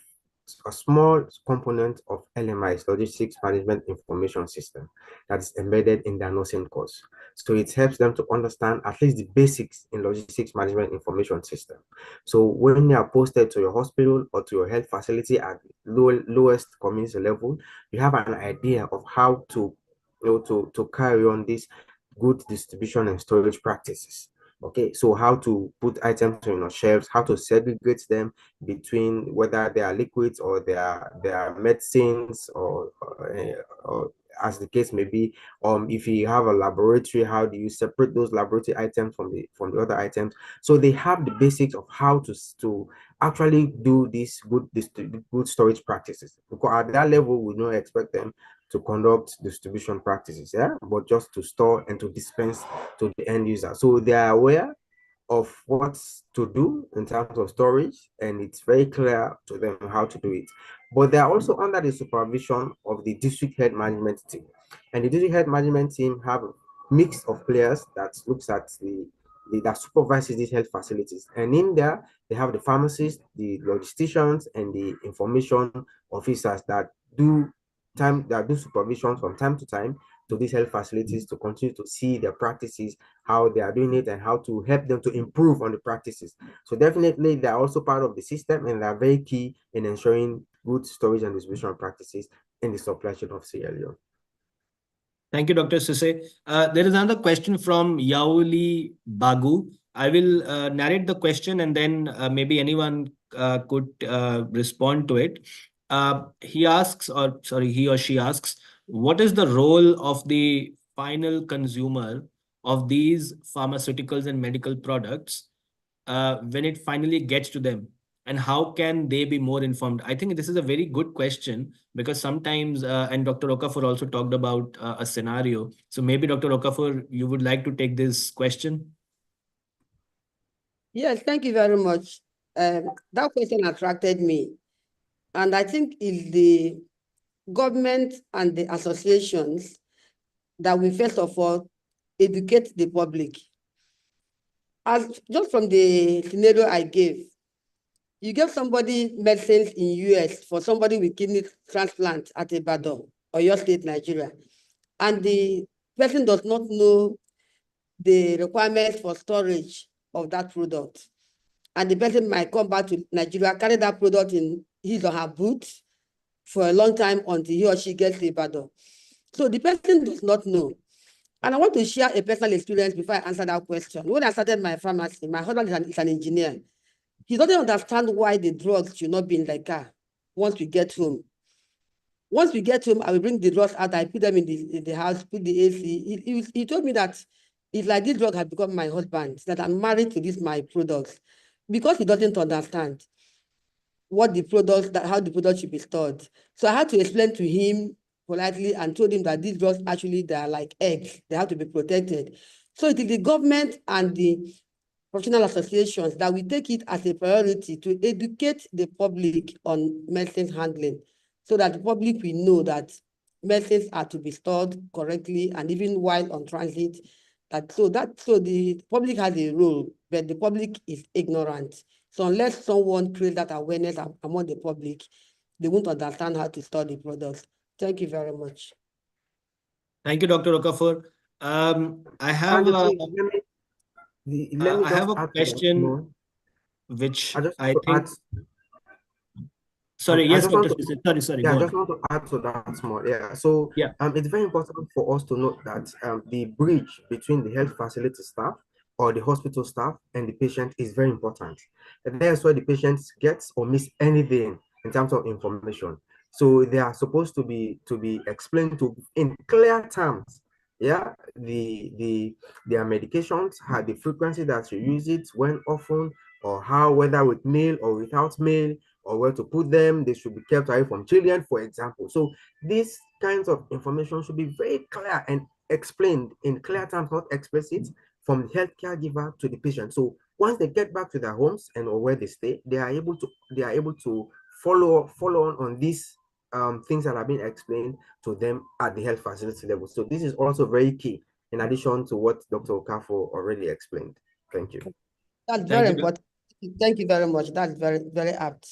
a small component of LMI, Logistics Management Information System, that is embedded in their nursing course. So it helps them to understand at least the basics in Logistics Management Information System. So when you are posted to your hospital or to your health facility at lowest community level, you have an idea of how to to carry on this good distribution and storage practices. Okay, so how to put items on your shelves, how to segregate them between whether they are liquids or they are medicines, or as the case may be. If you have a laboratory, how do you separate those laboratory items from the other items? So they have the basics of how to actually do this good storage practices. Because at that level, we don't expect them to conduct distribution practices, but just to store and to dispense to the end user. So they are aware of what to do in terms of storage, and it's very clear to them how to do it. But they are also under the supervision of the district health management team. And the district health management team have a mix of players that looks at that supervises these health facilities. And in there, they have the pharmacists, the logisticians, and the information officers that do supervision from time to time to these health facilities, to continue to see their practices, how they are doing it, and how to help them to improve on the practices. So definitely they are also part of the system, and they are very key in ensuring good storage and distribution practices in the supply chain of Sierra Leone. Thank you, Dr. Sise. There is another question from Yauli Bagu. I will narrate the question, and then maybe anyone could respond to it. He or she asks, what is the role of the final consumer of these pharmaceuticals and medical products when it finally gets to them? And how can they be more informed? I think this is a very good question, because sometimes, and Dr. Okafor also talked about a scenario. So maybe Dr. Okafor, you would like to take this question? Yes, thank you very much. That question attracted me. And I think it's the government and the associations that we first of all educate the public. As just from the scenario I gave, you give somebody medicines in US for somebody with kidney transplant at Ibadan or your state, Nigeria, and the person does not know the requirements for storage of that product. And the person might come back to Nigeria, carry that product in his or her boot for a long time until he or she gets to Ibadan. So the person does not know. And I want to share a personal experience before I answer that question. When I started my pharmacy, my husband is an engineer. He doesn't understand why the drugs should not be in the car once we get home. Once we get home, I will bring the drugs out. I put them in the house, put the AC. He told me that it's like this drug has become my husband, that I'm married to this my products, because he doesn't understand what the products, how the product should be stored. So I had to explain to him politely and told him that these drugs actually, they are like eggs. They have to be protected. So it is the government and the professional associations that we take it as a priority to educate the public on medicines handling, so that the public will know that medicines are to be stored correctly, and even while on transit. So the public has a role, but the public is ignorant. So unless someone creates that awareness among the public, they won't understand how to store the products. Thank you very much. Thank you, Dr. Okafor. I have Let me just a add to that question, more. which I just I want to think. add. Sorry, I yes, just want Dr. to, Sise. Sorry, yeah, go I on. just want to add to that small. Yeah. So Yeah. it's very important for us to note that the bridge between the health facility staff or the hospital staff and the patient is very important. And that's where the patient gets or miss anything in terms of information. So they are supposed to be explained to in clear terms. Yeah, their medications, the frequency that you use it, when often, or how, whether with meal or without meal, or where to put them. They should be kept away from children, for example. So these kinds of information should be very clear and explained in clear terms, not explicit, from the healthcare giver to the patient. So once they get back to their homes and or where they stay, they are able to follow on these things that are being explained to them at the health facility level. So this is also very key, in addition to what Dr. Okafo already explained. Thank you. That's very important. Thank you very much. That's very, very apt.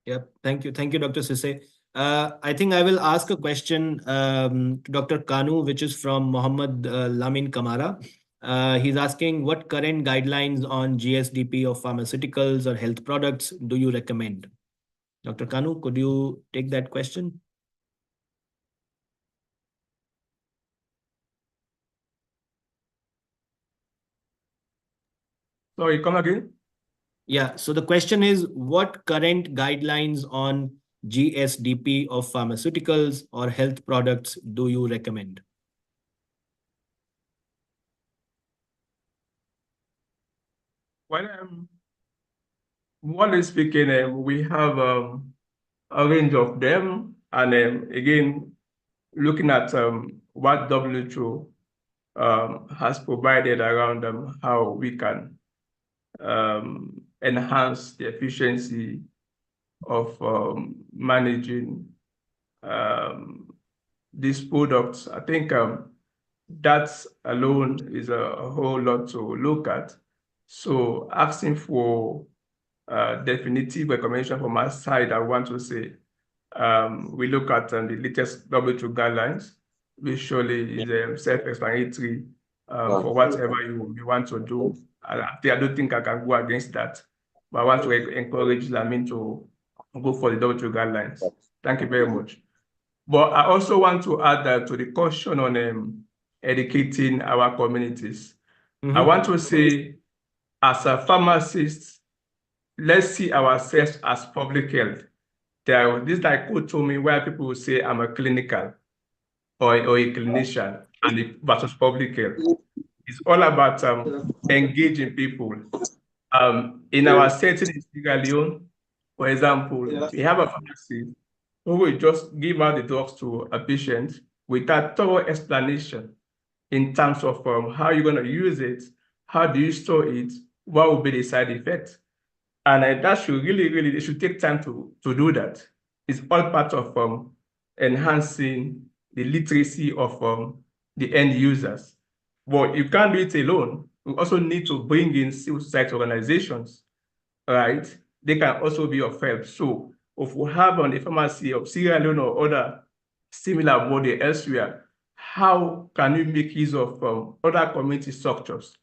Yep. Thank you. Thank you, Dr. Sise. I think I will ask a question to Dr. Kanu, which is from Mohammed Lamin Kamara. He's asking, what current guidelines on GSDP of pharmaceuticals or health products do you recommend? Dr. Kanu, could you take that question? Sorry, come again? Yeah, so the question is, what current guidelines on GSDP of pharmaceuticals or health products do you recommend? Well, broadly speaking, we have a range of them, and again, looking at what WHO has provided around how we can enhance the efficiency of managing these products. I think that alone is a whole lot to look at. So asking for definitive recommendation from our side, I want to say we look at the latest WHO guidelines, which surely is self-explanatory for whatever you want to do. I don't think I can go against that, but I want to encourage Lamin to go for the WHO guidelines. Thank you very much. But I also want to add that to the caution on educating our communities. I want to say, as a pharmacist, let's see ourselves as public health. This dichotomy where people will say I'm a clinical or a clinician and versus public health. It's all about engaging people. In our setting in Sierra Leone, for example, we have a pharmacy who will just give out the drugs to a patient without thorough explanation in terms of how you're going to use it, how do you store it, what will be the side effects. And that should really, they should take time to do that. It's all part of enhancing the literacy of the end users. But you can't do it alone. We also need to bring in civil society organizations, right? They can also be of help. So if we have on the pharmacy of Sierra Leone or other similar body elsewhere, how can we make use of other community structures,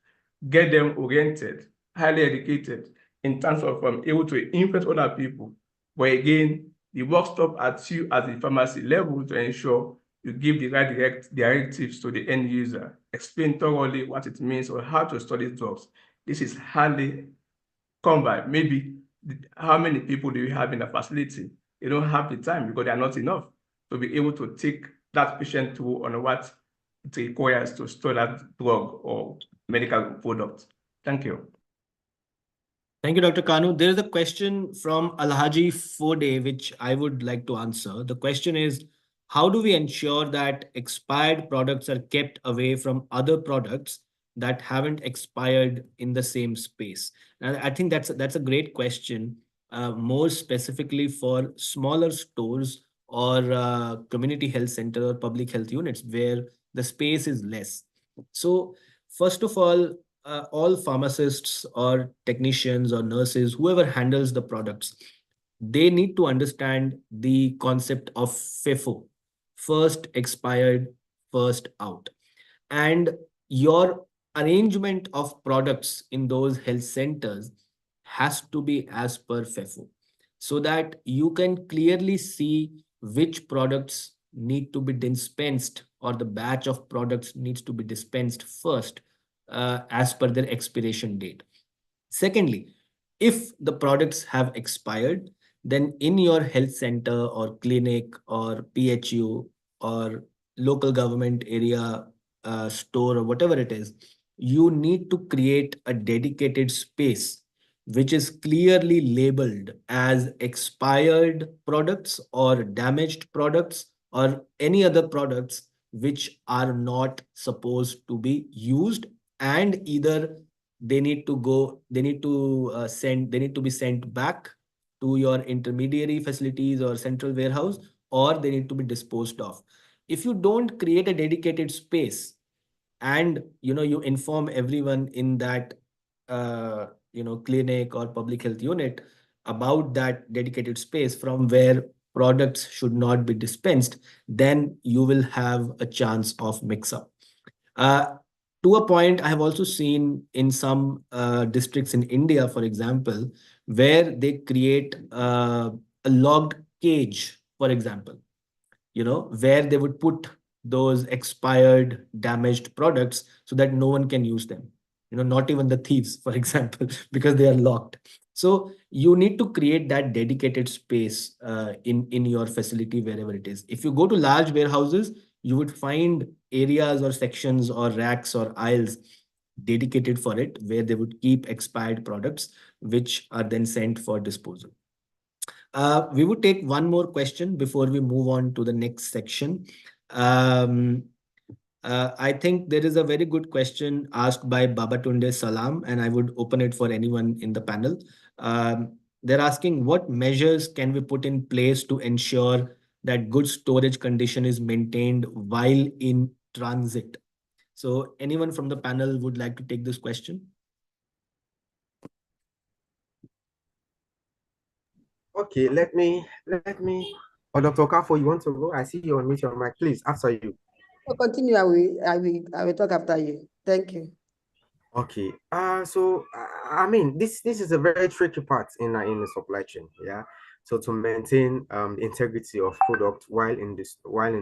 get them oriented, highly educated, in terms of able to influence other people? But again, the work stops at you at the pharmacy level to ensure you give the right directives to the end user, explain thoroughly what it means or how to study drugs. This is highly come by. Maybe how many people do you have in the facility? They don't have the time because they are not enough to be able to take that patient through on what it requires to store that drug or medical product. Thank you. Thank you, Dr. Kanu. There is a question from Alhaji Fode, which I would like to answer. The question is, how do we ensure that expired products are kept away from other products that haven't expired in the same space? And I think that's a great question, more specifically for smaller stores or community health center or public health units where the space is less. So first of all pharmacists or technicians or nurses, whoever handles the products, they need to understand the concept of FIFO, first expired, first out. And your arrangement of products in those health centers has to be as per FIFO, so that you can clearly see which products need to be dispensed or the batch of products needs to be dispensed first as per their expiration date. Secondly, if the products have expired, then in your health center or clinic or PHU or local government area store or whatever it is, you need to create a dedicated space which is clearly labeled as expired products or damaged products or any other products which are not supposed to be used, and either they need to be sent back to your intermediary facilities or central warehouse, or they need to be disposed of. If you don't create a dedicated space and you inform everyone in that clinic or public health unit about that dedicated space from where products should not be dispensed, then you will have a chance of mix up. uh, to a point, I have also seen in some districts in India, for example, where they create a locked cage, for example, where they would put those expired, damaged products so that no one can use them. Not even the thieves, for example, because they are locked. So you need to create that dedicated space in your facility wherever it is. If you go to large warehouses, you would find areas or sections or racks or aisles dedicated for it, where they would keep expired products, which are then sent for disposal. We would take one more question before we move on to the next section. Um, I think there is a very good question asked by Babatunde Salam, and I would open it for anyone in the panel. They're asking, what measures can we put in place to ensure that good storage condition is maintained while in transit? So anyone from the panel would like to take this question? Okay, let me. Oh, Dr. Okafo, you want to go? I see you on mute your mic. Please, after you. So continue. I will talk after you. Thank you. Okay. So I mean, this is a very tricky part in the supply chain. Yeah. So to maintain the integrity of product while in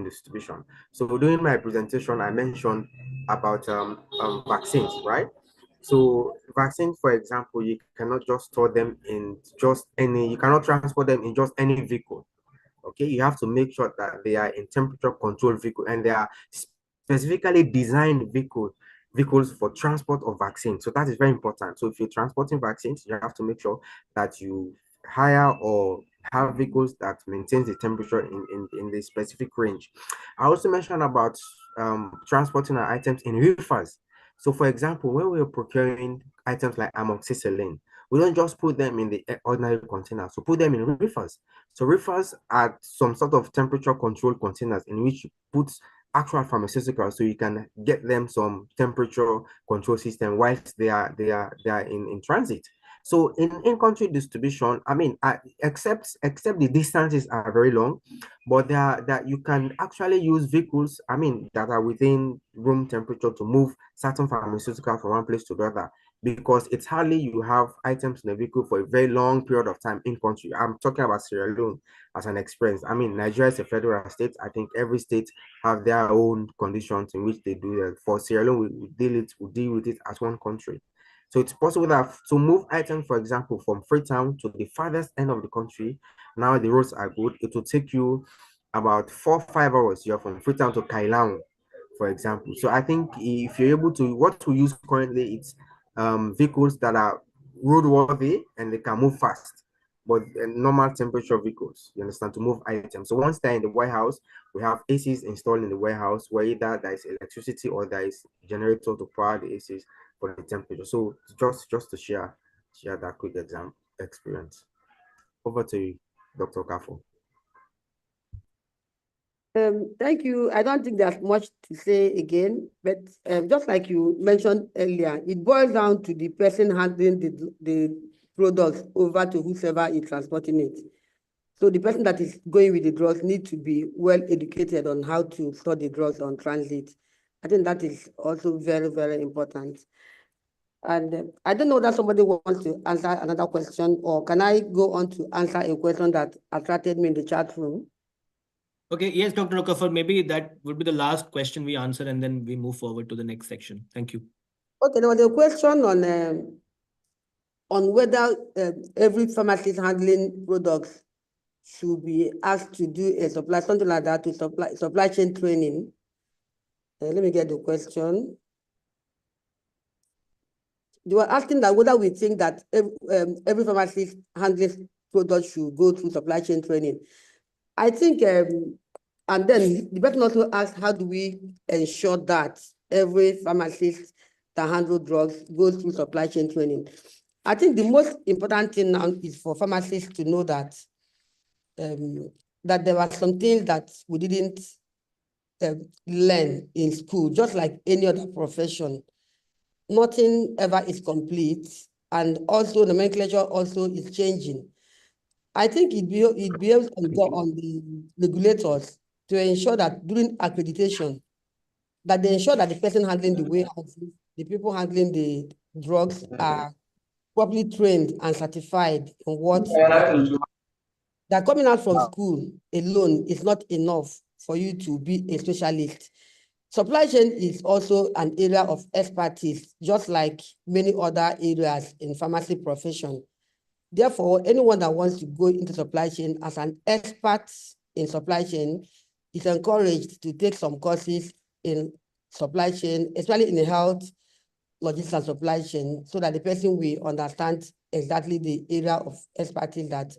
distribution. So during my presentation, I mentioned about vaccines, right? So vaccines, for example, you cannot just store them in just any. You cannot transport them in just any vehicle. Okay, you have to make sure that they are in temperature controlled vehicle and they are specifically designed vehicles for transport of vaccine. So that is very important. So if you're transporting vaccines, you have to make sure that you hire or have vehicles that maintains the temperature in the specific range. I also mentioned about transporting our items in reefers. So for example, when we are procuring items like amoxicillin, we don't just put them in the ordinary containers. So put them in reefers. So reefers are some sort of temperature controlled containers in which you put actual pharmaceuticals, so you can get them some temperature control system whilst they are in transit. So in-country distribution, I mean, except the distances are very long, but that you can actually use vehicles, I mean, that are within room temperature to move certain pharmaceuticals from one place to the other, because it's hardly you have items in the vehicle for a very long period of time in country. I'm talking about Sierra Leone as an experience. I mean, Nigeria is a federal state. I think every state have their own conditions in which they do that. For Sierra Leone, we deal with it as one country. So it's possible that to move items, for example, from Freetown to the farthest end of the country, now the roads are good, it will take you about 4 or 5 hours. You're from Freetown to Kailang, for example. So I think if you're able to, what we use currently, it's vehicles that are roadworthy and they can move fast, but normal temperature vehicles, you understand, to move items. So once they're in the warehouse, we have ACs installed in the warehouse where either there is electricity or there is generator to power the ACs for the temperature. So just to share that quick example experience. Over to you, Dr. Kafo. Thank you. I don't think there's much to say again, but just like you mentioned earlier, it boils down to the person handling the products over to whoever is transporting it. So the person that is going with the drugs needs to be well educated on how to store the drugs on transit. I think that is also very, very important. And I don't know that somebody wants to answer another question, or can I go on to answer a question that attracted me in the chat room? Okay, yes, Dr. Okafor, maybe that would be the last question we answer and then we move forward to the next section. Thank you. Okay, there was a question on whether every pharmacist handling products should be asked to do something like that, to supply chain training. Let me get the question. they were asking that whether we think that every pharmacist handling products should go through supply chain training. I think, and then the person also asked, how do we ensure that every pharmacist that handles drugs goes through supply chain training? I think the most important thing now is for pharmacists to know that that there were some things that we didn't learn in school, just like any other profession. Nothing ever is complete, and also nomenclature also is changing. I think it be able to go on the regulators to ensure that during accreditation, that they ensure that the person handling the warehouses, the people handling the drugs are properly trained and certified in what they're coming out from school alone is not enough for you to be a specialist. Supply chain is also an area of expertise, just like many other areas in pharmacy profession. Therefore, anyone that wants to go into supply chain as an expert in supply chain is encouraged to take some courses in supply chain, especially in the health, logistics, and supply chain, so that the person will understand exactly the area of expertise that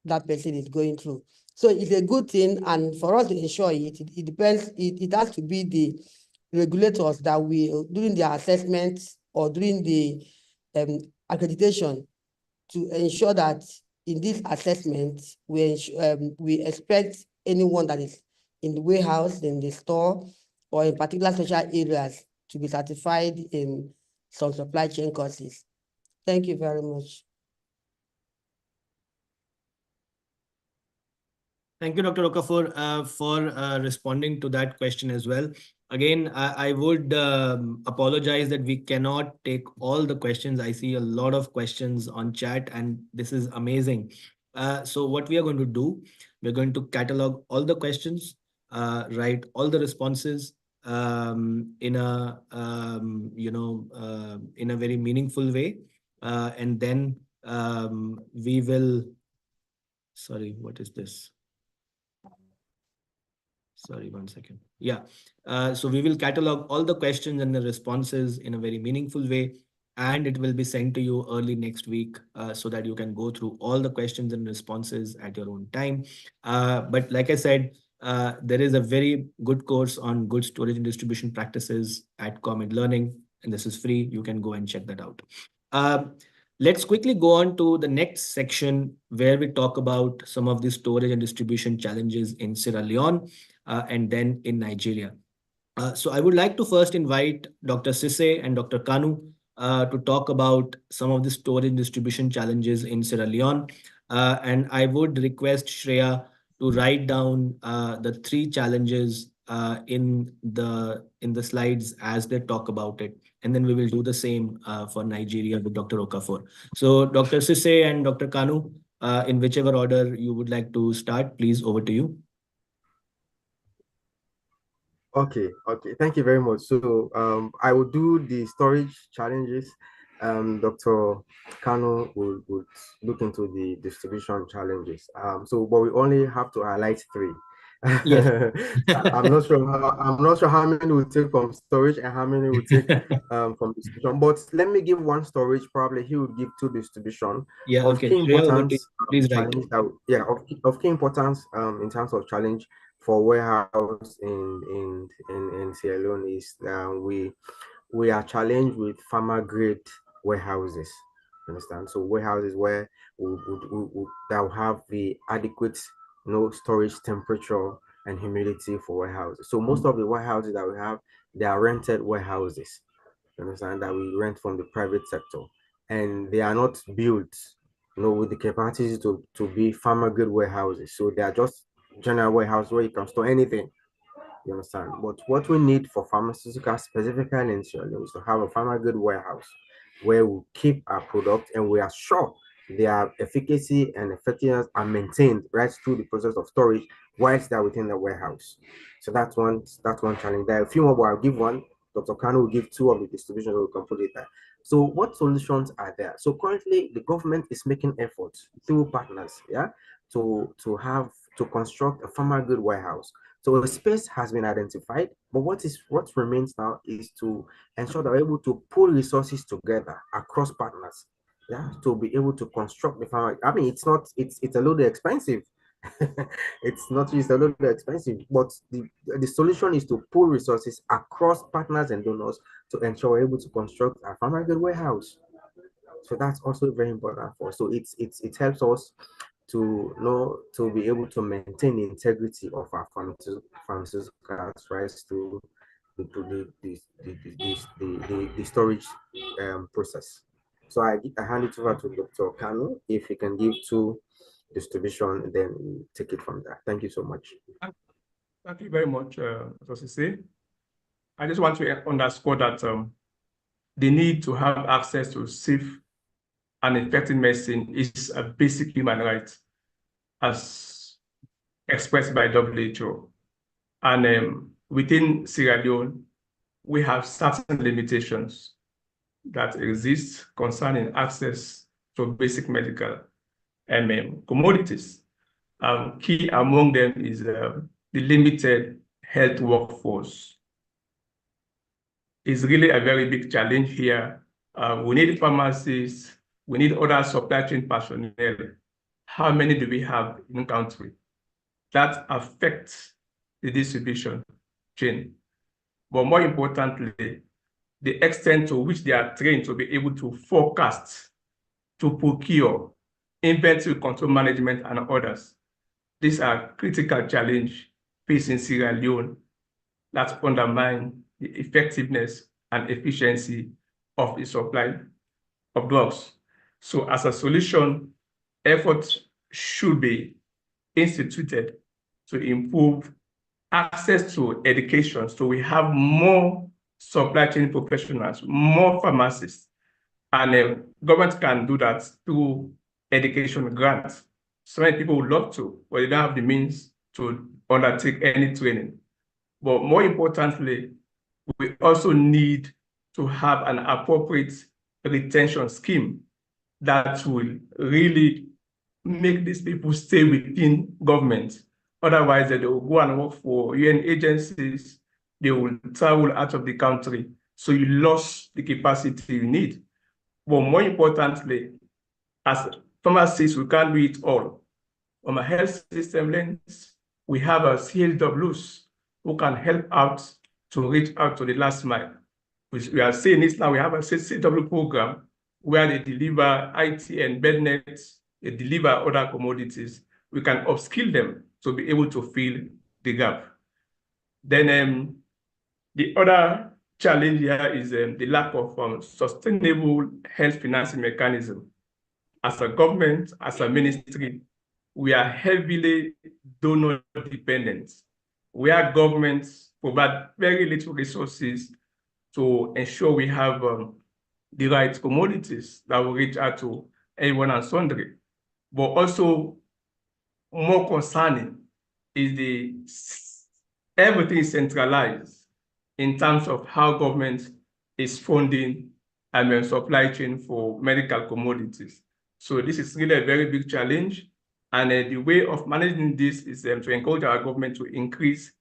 that person is going through. So it's a good thing, and for us to ensure it depends, it has to be the regulators that will, during the assessment or during the accreditation, to ensure that in this assessment, we expect anyone that is in the warehouse, in the store, or in particular social areas to be certified in some supply chain courses. Thank you very much. Thank you, Dr. Okafor, for responding to that question as well. Again, I would apologize that we cannot take all the questions. I see a lot of questions on chat, and this is amazing. So what we are going to do, we're going to catalog all the questions, write all the responses in a in a very meaningful way, and then we will. Sorry, what is this? Sorry, one second. Yeah. So we will catalog all the questions and the responses in a very meaningful way, and it will be sent to you early next week so that you can go through all the questions and responses at your own time. But like I said, there is a very good course on good storage and distribution practices at Comet Learning, and this is free. You can go and check that out. Let's quickly go on to the next section where we talk about some of the storage and distribution challenges in Sierra Leone and then in Nigeria. So I would like to first invite Dr. Sise and Dr. Kanu to talk about some of the storage and distribution challenges in Sierra Leone. And I would request Shreya to write down the three challenges in the slides as they talk about it. And then we will do the same for Nigeria with Dr. Okafor. So Dr. Sise and Dr. Kanu, in whichever order you would like to start, please, over to you. Okay. Thank you very much. So I will do the storage challenges. Dr. Kano would look into the distribution challenges. But we only have to highlight three. Yes. I'm not sure how many will take from storage and how many will take from distribution. But let me give one storage. Probably he would give two distribution. Yeah. Of Okay. key Shreya, over to you. importance. Please write. Of key importance in terms of challenge for warehouse in Sierra Leone is we are challenged with farmer grade warehouses. Understand? So warehouses where that will have the adequate storage temperature and humidity for warehouses. So most of the warehouses that we have, they are rented warehouses. Understand, that we rent from the private sector, and they are not built with the capacity to be farmer grade warehouses. So they are just general warehouse where you can store anything. You understand? But what we need for pharmaceutical, specifically in Sierra Leone, is to have a farmer grade warehouse where we keep our product and we are sure their efficacy and effectiveness are maintained right through the process of storage whilst they're within the warehouse. So that's one challenge. There are a few more, but I'll give one. Dr. Kano will give two of the distribution that we can put it there. So what solutions are there? So currently the government is making efforts through partners, to construct a farmer good warehouse. So a space has been identified, but what remains now is to ensure that we're able to pull resources together across partners, yeah, to be able to construct the farmer. I mean, it's a little expensive. It's not just a little expensive, but the solution is to pull resources across partners and donors to ensure we're able to construct a farmer good warehouse. So that's also very important for us. So it helps us to know, to be able to maintain the integrity of our pharmaceuticals, right, to the storage process. So I hand it over to Dr. Kano. If he can give to distribution, then we take it from there. Thank you so much. Thank you very much, Dr. Sise. I just want to underscore that the need to have access to safe and effective medicine is a basic human right, as expressed by WHO. And within Sierra Leone, we have certain limitations that exist concerning access to basic medical commodities. Key among them is the limited health workforce. It's really a very big challenge here. We need pharmacists, we need other supply chain personnel. How many do we have in the country? That affects the distribution chain. But more importantly, the extent to which they are trained to be able to forecast, to procure, inventory control management, and others. These are critical challenges facing Sierra Leone that undermine the effectiveness and efficiency of the supply of drugs. So as a solution, efforts should be instituted to improve access to education. So we have more supply chain professionals, more pharmacists, and government can do that through education grants. So many people would love to, but they don't have the means to undertake any training. But more importantly, we also need to have an appropriate retention scheme that will really make these people stay within government. Otherwise, they will go and work for UN agencies, they will travel out of the country. So you lost the capacity you need. But more importantly, as pharmacists, we can't do it all. From a health system lens, we have a CLWs who can help out to reach out to the last mile. We are saying this now, we have a CW program where they deliver IT and bed nets, they deliver other commodities. We can upskill them to be able to fill the gap. Then the other challenge here is the lack of sustainable health financing mechanism. As a government, as a ministry, we are heavily donor dependent. Where governments provide very little resources to ensure we have the right commodities that will reach out to everyone and sundry. But also more concerning is everything is centralized in terms of how government is funding supply chain for medical commodities. So this is really a very big challenge. And the way of managing this is to encourage our government to increase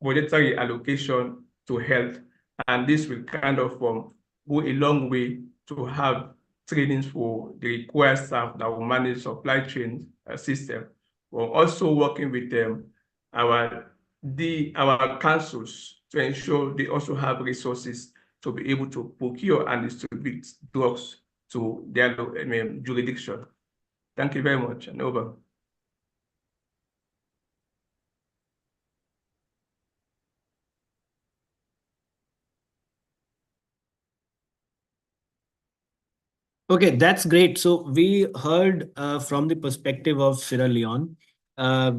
budgetary allocation to health. And this will kind of go a long way to have trainings for the required staff that will manage supply chain system. We're also working with our councils to ensure they also have resources to be able to procure and distribute drugs to their jurisdiction. Thank you very much, and over. Okay, that's great. So we heard from the perspective of Sierra Leone.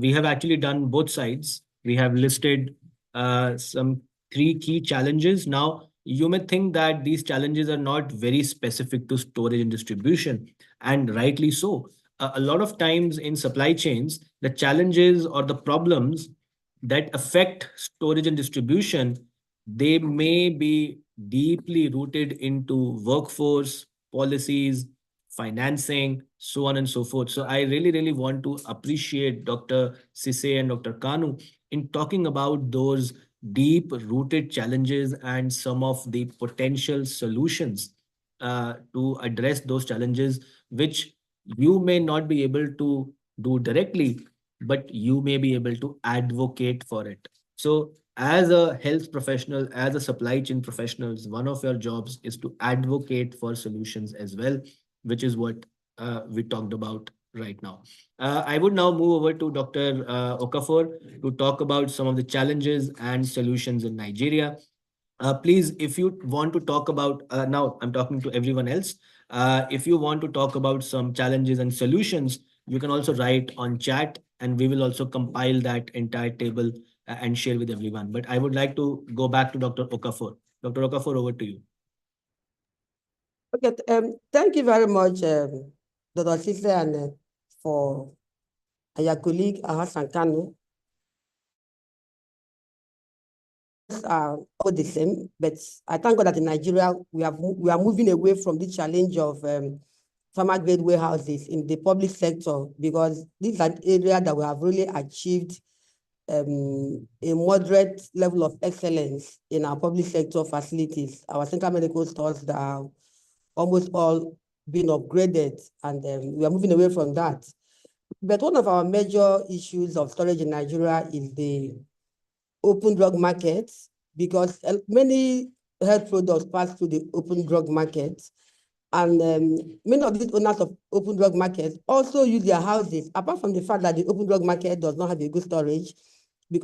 We have actually done both sides. We have listed some 3 key challenges. Now, you may think that these challenges are not very specific to storage and distribution, and rightly so. A lot of times in supply chains, the challenges or the problems that affect storage and distribution, they may be deeply rooted into workforce, policies, financing, so on and so forth. So I really, really want to appreciate Dr. Sise and Dr. Kanu in talking about those deep rooted challenges and some of the potential solutions to address those challenges, which you may not be able to do directly, but you may be able to advocate for it. So as a health professional, as a supply chain professionals, one of your jobs is to advocate for solutions as well, which is what we talked about right now. I would now move over to Dr. Okafor to talk about some of the challenges and solutions in Nigeria. Please, if you want to talk about, now I'm talking to everyone else, if you want to talk about some challenges and solutions, you can also write on chat and we will also compile that entire table and share with everyone. But I would like to go back to Dr. Okafor. Dr. Okafor, over to you. Okay, thank you very much, Dr. Sise, and for your colleague, Hassan Kanu. Are all the same, but I thank God that in Nigeria, we are moving away from the challenge of farmer grade warehouses in the public sector, because this is an area that we have really achieved a moderate level of excellence in our public sector facilities. Our central medical stores that are almost all been upgraded, and we are moving away from that. But one of our major issues of storage in Nigeria is the open drug market, because many health products pass through the open drug market. And many of these owners of open drug markets also use their houses, apart from the fact that the open drug market does not have a good storage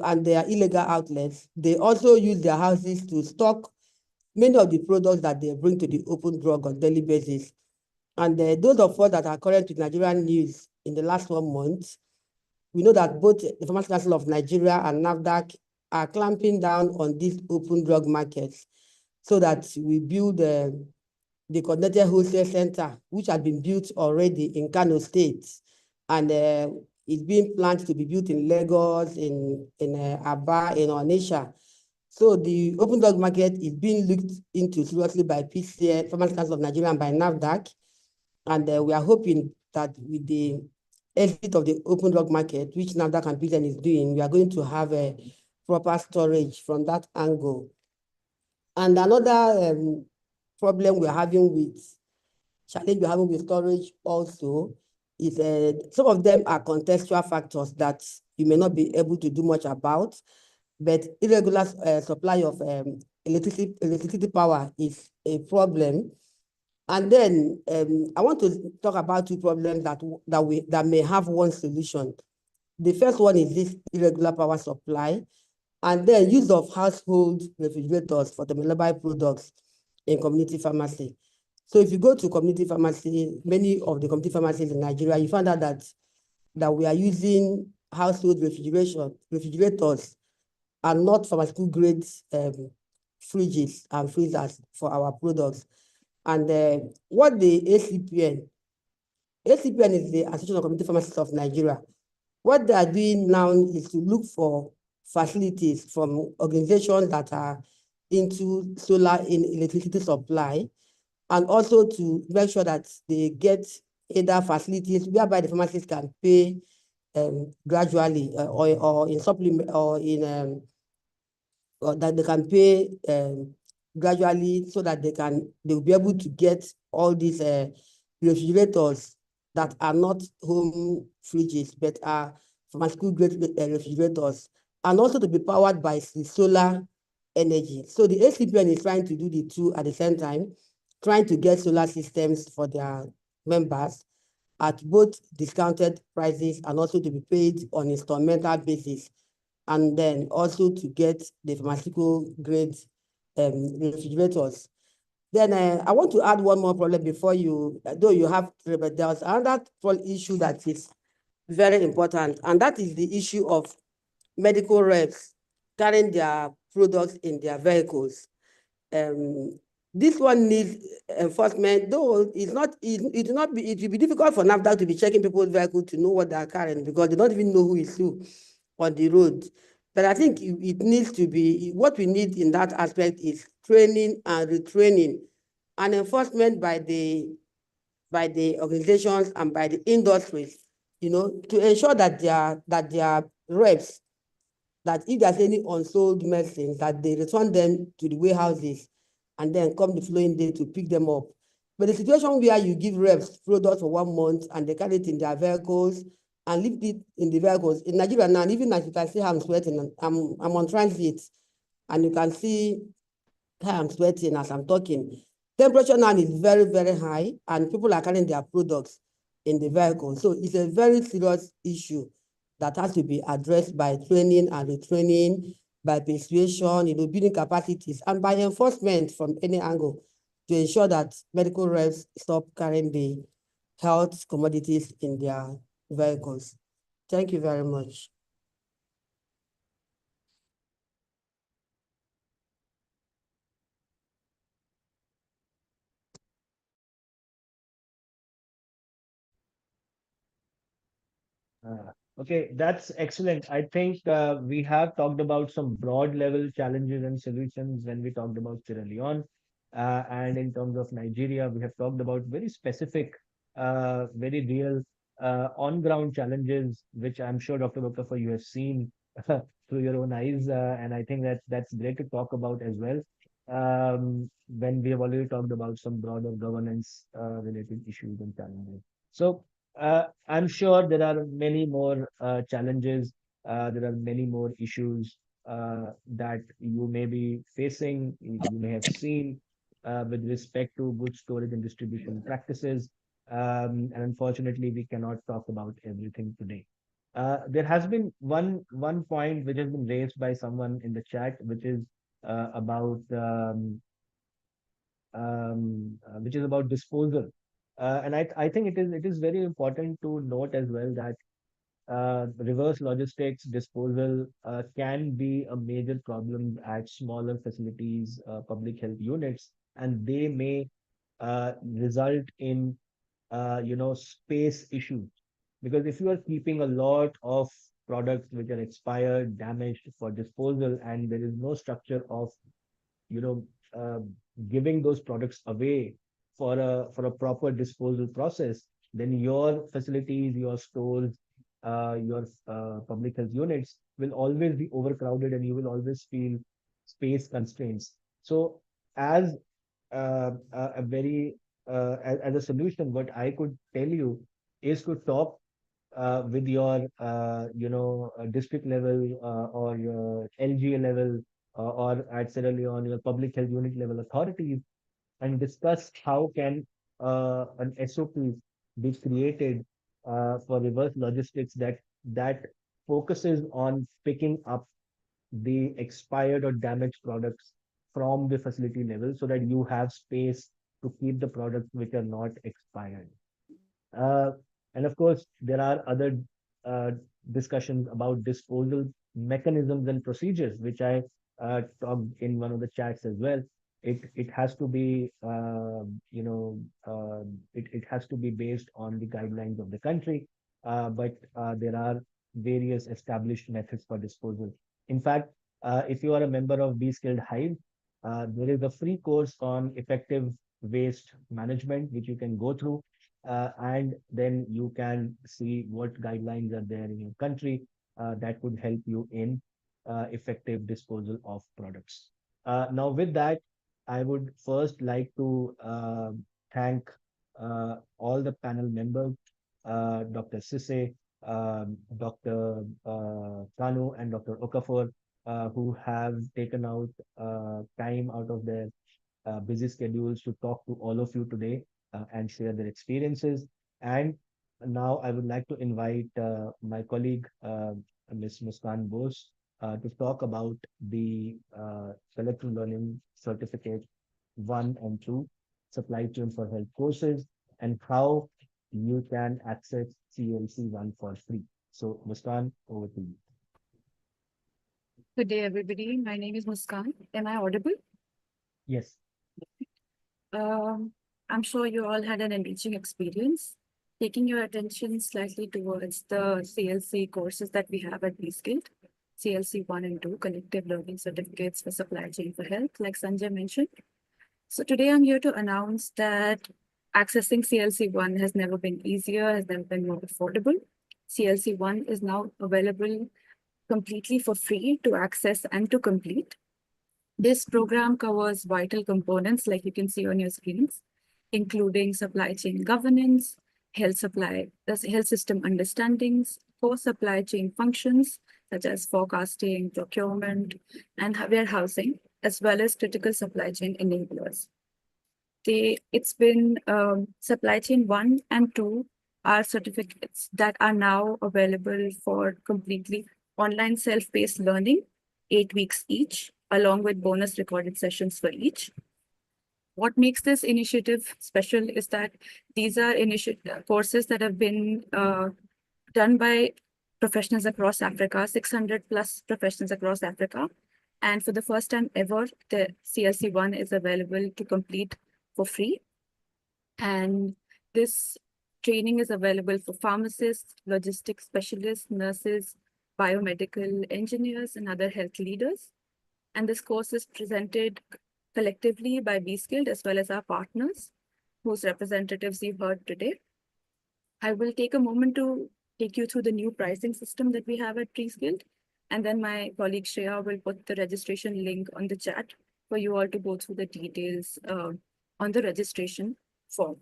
and they are illegal outlets, they also use their houses to stock many of the products that they bring to the open drug on daily basis. And those of us that are current with Nigerian news in the last 1 month, we know that both the Pharmaceutical Council of Nigeria and NAFDAC are clamping down on these open drug markets so that we build the Coordinated Wholesale Center, which had been built already in Kano State. And it's being planned to be built in Lagos, in Aba, in Onitsha. So the open drug market is being looked into seriously by PCA, Pharmaceutical Council of Nigeria, and by NAFDAC. And we are hoping that with the exit of the open drug market, which NAFDAC and PCN is doing, we are going to have a proper storage from that angle. And another problem we're having with, challenge we're having with storage also is some of them are contextual factors that you may not be able to do much about, but irregular supply of electricity power is a problem. And then I want to talk about two problems that may have one solution. The first one is this irregular power supply, and then use of household refrigerators for the mobile products in community pharmacy. So if you go to community pharmacy, many of the community pharmacies in Nigeria, you find out that we are using household refrigerators and not pharmaceutical grade fridges and freezers for our products. And what the ACPN is the Association of Community Pharmacists of Nigeria. What they are doing now is to look for facilities from organizations that are into solar in electricity supply, and also to make sure that they get either facilities whereby the pharmacists can pay gradually or in supplement or in or that they can pay gradually, so that they will be able to get all these refrigerators that are not home fridges but are pharmaceutical grade refrigerators, and also to be powered by the solar energy. So the ACPN is trying to do the two at the same time, trying to get solar systems for their members at both discounted prices and also to be paid on instrumental basis, and then also to get the pharmaceutical grade refrigerators. Then I want to add one more problem before you, though you have three, but there's another issue that is very important, and that is the issue of medical reps carrying their products in their vehicles. This one needs enforcement, though it will be difficult for NAFDAC to be checking people's vehicles to know what they are carrying, because they don't even know who is who on the road. But I think it needs to be, what we need in that aspect is training and retraining and enforcement by the by the organizations and by the industries, to ensure that their reps, that if there's any unsold medicines, that they return them to the warehouses and then come the following day to pick them up. But the situation where you give reps products for 1 month and they carry it in their vehicles and leave it in the vehicles in Nigeria now, and even as you can see how I'm sweating, I'm on transit, and you can see how I'm sweating as I'm talking. Temperature now is very, very high, and people are carrying their products in the vehicle. So it's a very serious issue that has to be addressed by training and retraining, by persuasion, building capacities, and by enforcement from any angle to ensure that medical reps stop carrying the health commodities in their vehicles. Thank you very much. Okay, that's excellent. I think we have talked about some broad level challenges and solutions when we talked about Sierra Leone. And in terms of Nigeria, we have talked about very specific, very real on-ground challenges, which I'm sure, Dr. Okafor, you have seen through your own eyes. And I think that that's great to talk about as well. When we have already talked about some broader governance related issues and challenges. So I'm sure there are many more challenges. There are many more issues that you may be facing, you may have seen with respect to good storage and distribution practices. And unfortunately, we cannot talk about everything today. There has been one point which has been raised by someone in the chat, which is about disposal. And I think it is very important to note as well that reverse logistics disposal can be a major problem at smaller facilities, public health units, and they may result in space issues. Because if you are keeping a lot of products which are expired, damaged for disposal, and there is no structure of you know uh, giving those products away for a proper disposal process, then your facilities, your stores, your public health units will always be overcrowded, and you will always feel space constraints. So as a very as a solution, what I could tell you is to talk with your district level or your LGA level or at Sierra Leone your public health unit level authorities, and discuss how can an SOP be created for reverse logistics that focuses on picking up the expired or damaged products from the facility level, so that you have space to keep the products which are not expired. Uh, and of course, there are other uh, discussions about disposal mechanisms and procedures, which I talked in one of the chats as well. It has to be it has to be based on the guidelines of the country, but there are various established methods for disposal. In fact, if you are a member of Be Skilled Hive, there is a free course on effective waste management which you can go through, and then you can see what guidelines are there in your country that could help you in effective disposal of products. Now, with that, I would first like to thank all the panel members, Dr. Sise, Dr. Kanu, and Dr. Okafor, who have taken out time out of their busy schedules to talk to all of you today and share their experiences. And now I would like to invite my colleague, Ms. Muskan Bose, to talk about the Collective Learning Certificate 1 and 2, Supply Chain for Health courses, and how you can access CLC 1 for free. So, Muskan, over to you. Good day, everybody. My name is Muskan. Am I audible? Yes. I'm sure you all had an enriching experience. Taking your attention slightly towards the CLC courses that we have at BSkilled, CLC 1 and 2, Collective Learning Certificates for Supply Chain for Health, like Sanjay mentioned. So today I'm here to announce that accessing CLC1 has never been easier, has never been more affordable. CLC1 is now available completely for free to access and to complete. This program covers vital components like you can see on your screens, including supply chain governance, health system understandings, core supply chain functions such as forecasting, procurement, and warehousing, as well as critical supply chain enablers. It's been supply chain 1 and 2 are certificates that are now available for completely online self-paced learning, 8 weeks each, along with bonus recorded sessions for each. What makes this initiative special is that these are courses that have been done by professionals across Africa, 600 plus professionals across Africa. And for the first time ever, the CLC1 is available to complete for free. And this training is available for pharmacists, logistics specialists, nurses, biomedical engineers, and other health leaders. And this course is presented collectively by BSkilled as well as our partners, whose representatives you've heard today. I will take a moment to take you through the new pricing system that we have at BSkilled, and then my colleague Shreya will put the registration link on the chat for you all to go through the details on the registration form.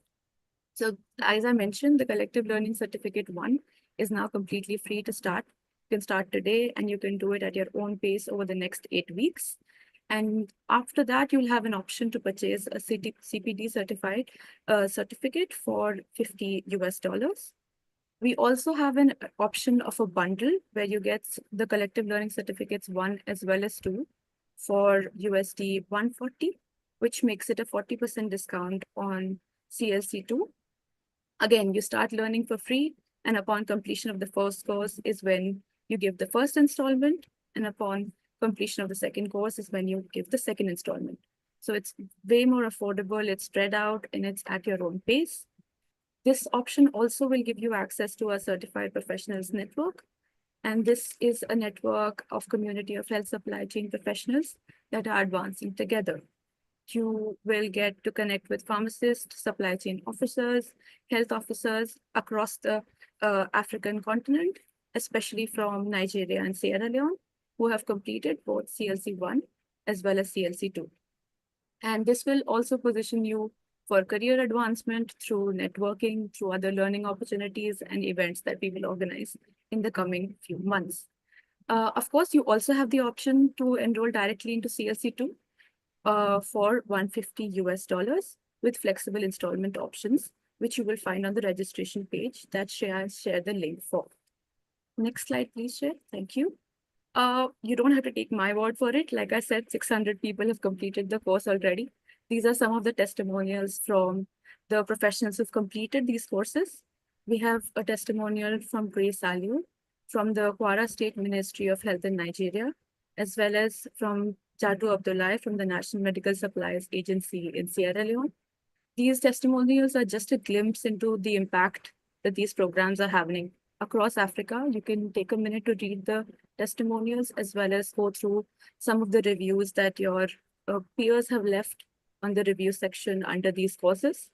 So as I mentioned, the Collective Learning Certificate 1 is now completely free to start. You can start today and you can do it at your own pace over the next 8 weeks. And after that, you'll have an option to purchase a CPD certified certificate for $50 US. We also have an option of a bundle where you get the Collective Learning Certificates 1 as well as 2 for USD 140, which makes it a 40% discount on CLC2. Again, you start learning for free, and upon completion of the first course is when you give the first installment, and upon completion of the second course is when you give the second installment. So it's way more affordable, it's spread out, and it's at your own pace. This option also will give you access to our Certified Professionals Network. And this is a network of community of health supply chain professionals that are advancing together. You will get to connect with pharmacists, supply chain officers, health officers across the African continent, especially from Nigeria and Sierra Leone, who have completed both CLC1 as well as CLC2. And this will also position you for career advancement through networking, through other learning opportunities and events that we will organize in the coming few months. Of course, you also have the option to enroll directly into CLC2 for $150 US with flexible installment options, which you will find on the registration page that Shreya has shared the link for. Next slide, please, Shreya. Thank you. You don't have to take my word for it. Like I said, 600 people have completed the course already. These are some of the testimonials from the professionals who've completed these courses. We have a testimonial from Grace Aliu from the Kwara State Ministry of Health in Nigeria, as well as from Jatu Abdullahi from the National Medical Supplies Agency in Sierra Leone. These testimonials are just a glimpse into the impact that these programs are having across Africa. You can take a minute to read the testimonials as well as go through some of the reviews that your peers have left on the review section under these courses.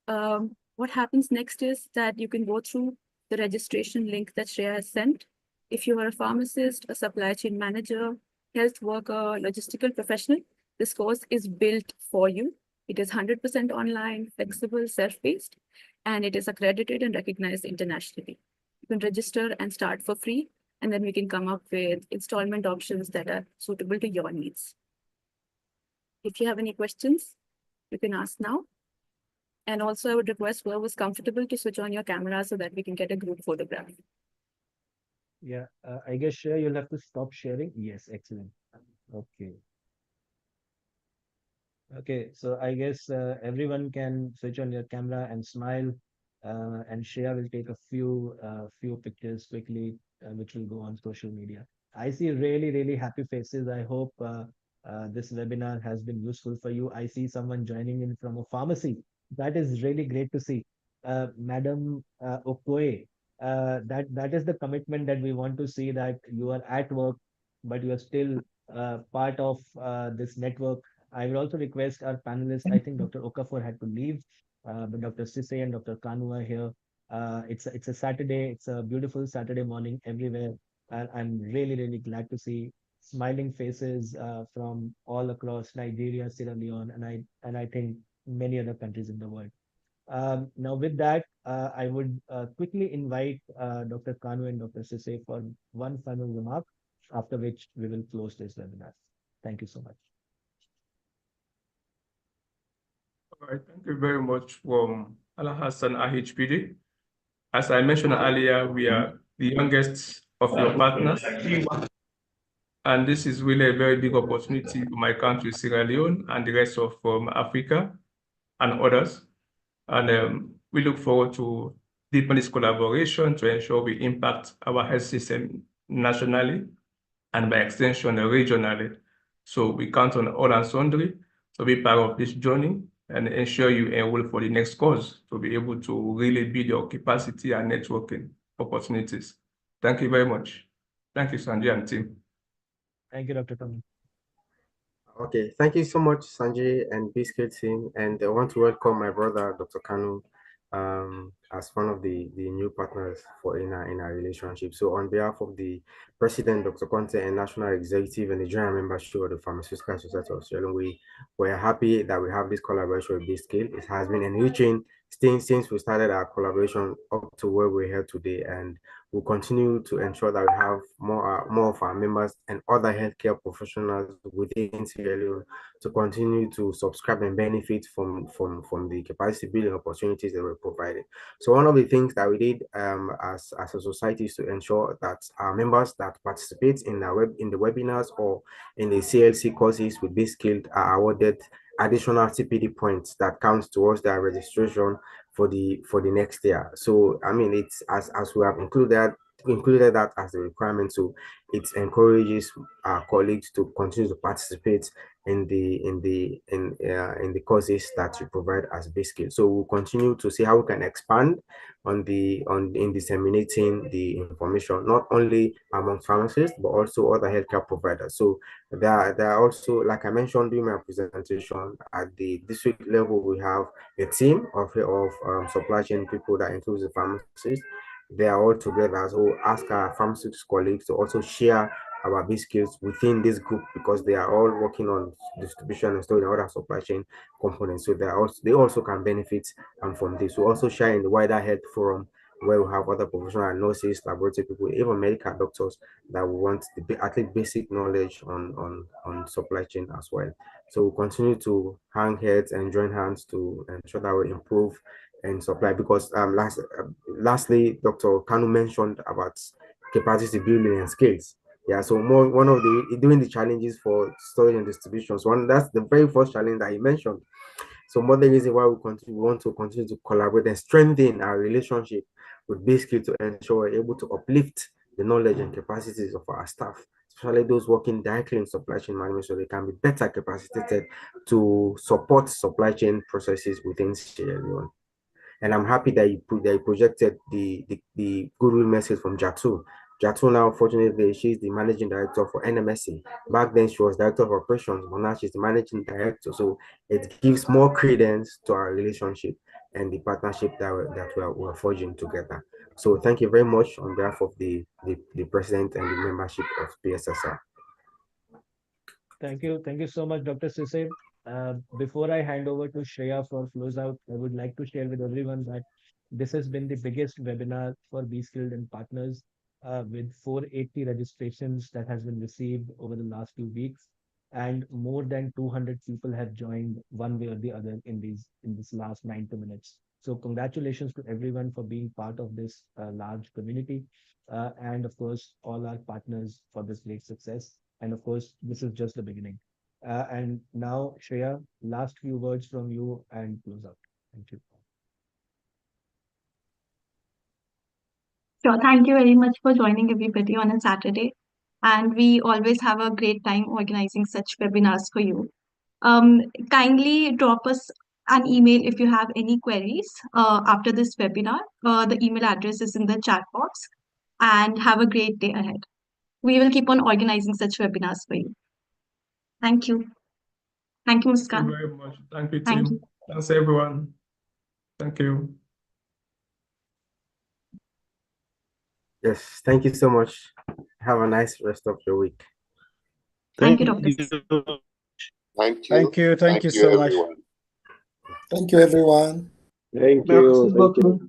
What happens next is that you can go through the registration link that Shreya has sent. If you are a pharmacist, a supply chain manager, health worker, logistical professional, this course is built for you. It is 100% online, flexible, self-paced, and it is accredited and recognized internationally. You can register and start for free, and then we can come up with installment options that are suitable to your needs. If you have any questions, you can ask now. And also I would request whoever's comfortable to switch on your camera so that we can get a group photograph. Yeah, I guess Shreya, you'll have to stop sharing. Yes, excellent. Okay. Okay, so I guess everyone can switch on your camera and smile, and Shreya will take a few pictures quickly, which will go on social media. I see really happy faces. I hope this webinar has been useful for you. I see someone joining in from a pharmacy. That is really great to see. Madam Okoye, that is the commitment that we want to see, that you are at work, but you are still part of this network. I will also request our panelists, I think Dr. Okafor had to leave. but Dr. Sise and Dr. Kanu are here. It's a Saturday. It's a beautiful Saturday morning everywhere. And I'm really glad to see smiling faces from all across Nigeria, Sierra Leone, and I think many other countries in the world. Now, with that, I would quickly invite Dr. Kanu and Dr. Sise for one final remark, after which we will close this webinar. Thank you so much. All right, thank you very much from Al Hassan IHPD. As I mentioned earlier, we are the youngest of your partners. And this is really a very big opportunity for my country, Sierra Leone, and the rest of Africa and others. And we look forward to deepen this collaboration to ensure we impact our health system nationally and by extension regionally. So we count on all and sundry to be part of this journey and ensure you enroll for the next course to be able to really build your capacity and networking opportunities. Thank you very much. Thank you, Sanjay and team. Thank you, Dr. Kanu. Okay, thank you so much, Sanjay and Biscuit team. And I want to welcome my brother, Dr. Kanu, as one of the new partners for in our relationship. So on behalf of the President, Dr. Conte, and National Executive and the General Membership of the Pharmaceutical Society of Sierra Leone, we are happy that we have this collaboration with Biscuit. It has been enriching since we started our collaboration up to where we're here today, and we'll continue to ensure that we have more of our members and other healthcare professionals within Sierra Leone to continue to subscribe and benefit from the capacity building opportunities that we're providing. So one of the things that we did as a society is to ensure that our members that participate in the webinars or in the CLC courses with this skill are awarded additional CPD points that counts towards their registration for the next year. So I mean, it's as we have included that as a requirement. So it encourages our colleagues to continue to participate in the courses that you provide as base skill. So we'll continue to see how we can expand in disseminating the information, not only among pharmacists but also other healthcare providers. So there are also, like I mentioned during my presentation, at the district level we have a team of supply chain people that includes the pharmacists. They are all together. So ask our pharmaceutical colleagues to also share our base skills within this group, because they are all working on distribution and storage and other supply chain components. So they also can benefit from this. We also share in the wider health forum, where we have other professional nurses, laboratory people, even medical doctors that we want at least basic knowledge on supply chain as well. So we'll continue to hang heads and join hands to ensure that we improve and supply, because lastly, Dr. Kanu mentioned about capacity building and skills. Yeah, so one of the challenges for storage and distribution. So that's the very first challenge that he mentioned. So one of the reasons why we want to continue to collaborate and strengthen our relationship with basically to ensure we're able to uplift the knowledge and capacities of our staff, especially those working directly in supply chain management, so they can be better capacitated to support supply chain processes within Sierra Leone. And I'm happy that you projected the goodwill message from Jatu. Jatu now, fortunately, she's the managing director for NMSC. Back then, she was director of operations, but now she's the managing director. So it gives more credence to our relationship and the partnership that we're forging together. So thank you very much on behalf of the president and the membership of PSSR. Thank you so much, Dr. Sise. Before I hand over to Shreya for closeout, I would like to share with everyone that this has been the biggest webinar for B-Skilled and Partners, with 480 registrations that has been received over the last few weeks, and more than 200 people have joined one way or the other in this last 90 minutes. So congratulations to everyone for being part of this large community, and of course all our partners for this great success. And of course, this is just the beginning. And now, Shreya, last few words from you and close out. Thank you. Sure. Thank you very much for joining everybody on a Saturday. And we always have a great time organizing such webinars for you. Kindly drop us an email if you have any queries after this webinar. The email address is in the chat box. And have a great day ahead. We will keep on organizing such webinars for you. Thank you. Thank you, Muskan. Thank you very much. Thank you, Thank team. you. Thanks, everyone. Thank you. Yes, thank you so much. Have a nice rest of your week. Thank you, Dr. you. Thank you. Thank you. Thank you so much. everyone. Thank you, everyone. Thank Merci you. Thank you. beaucoup.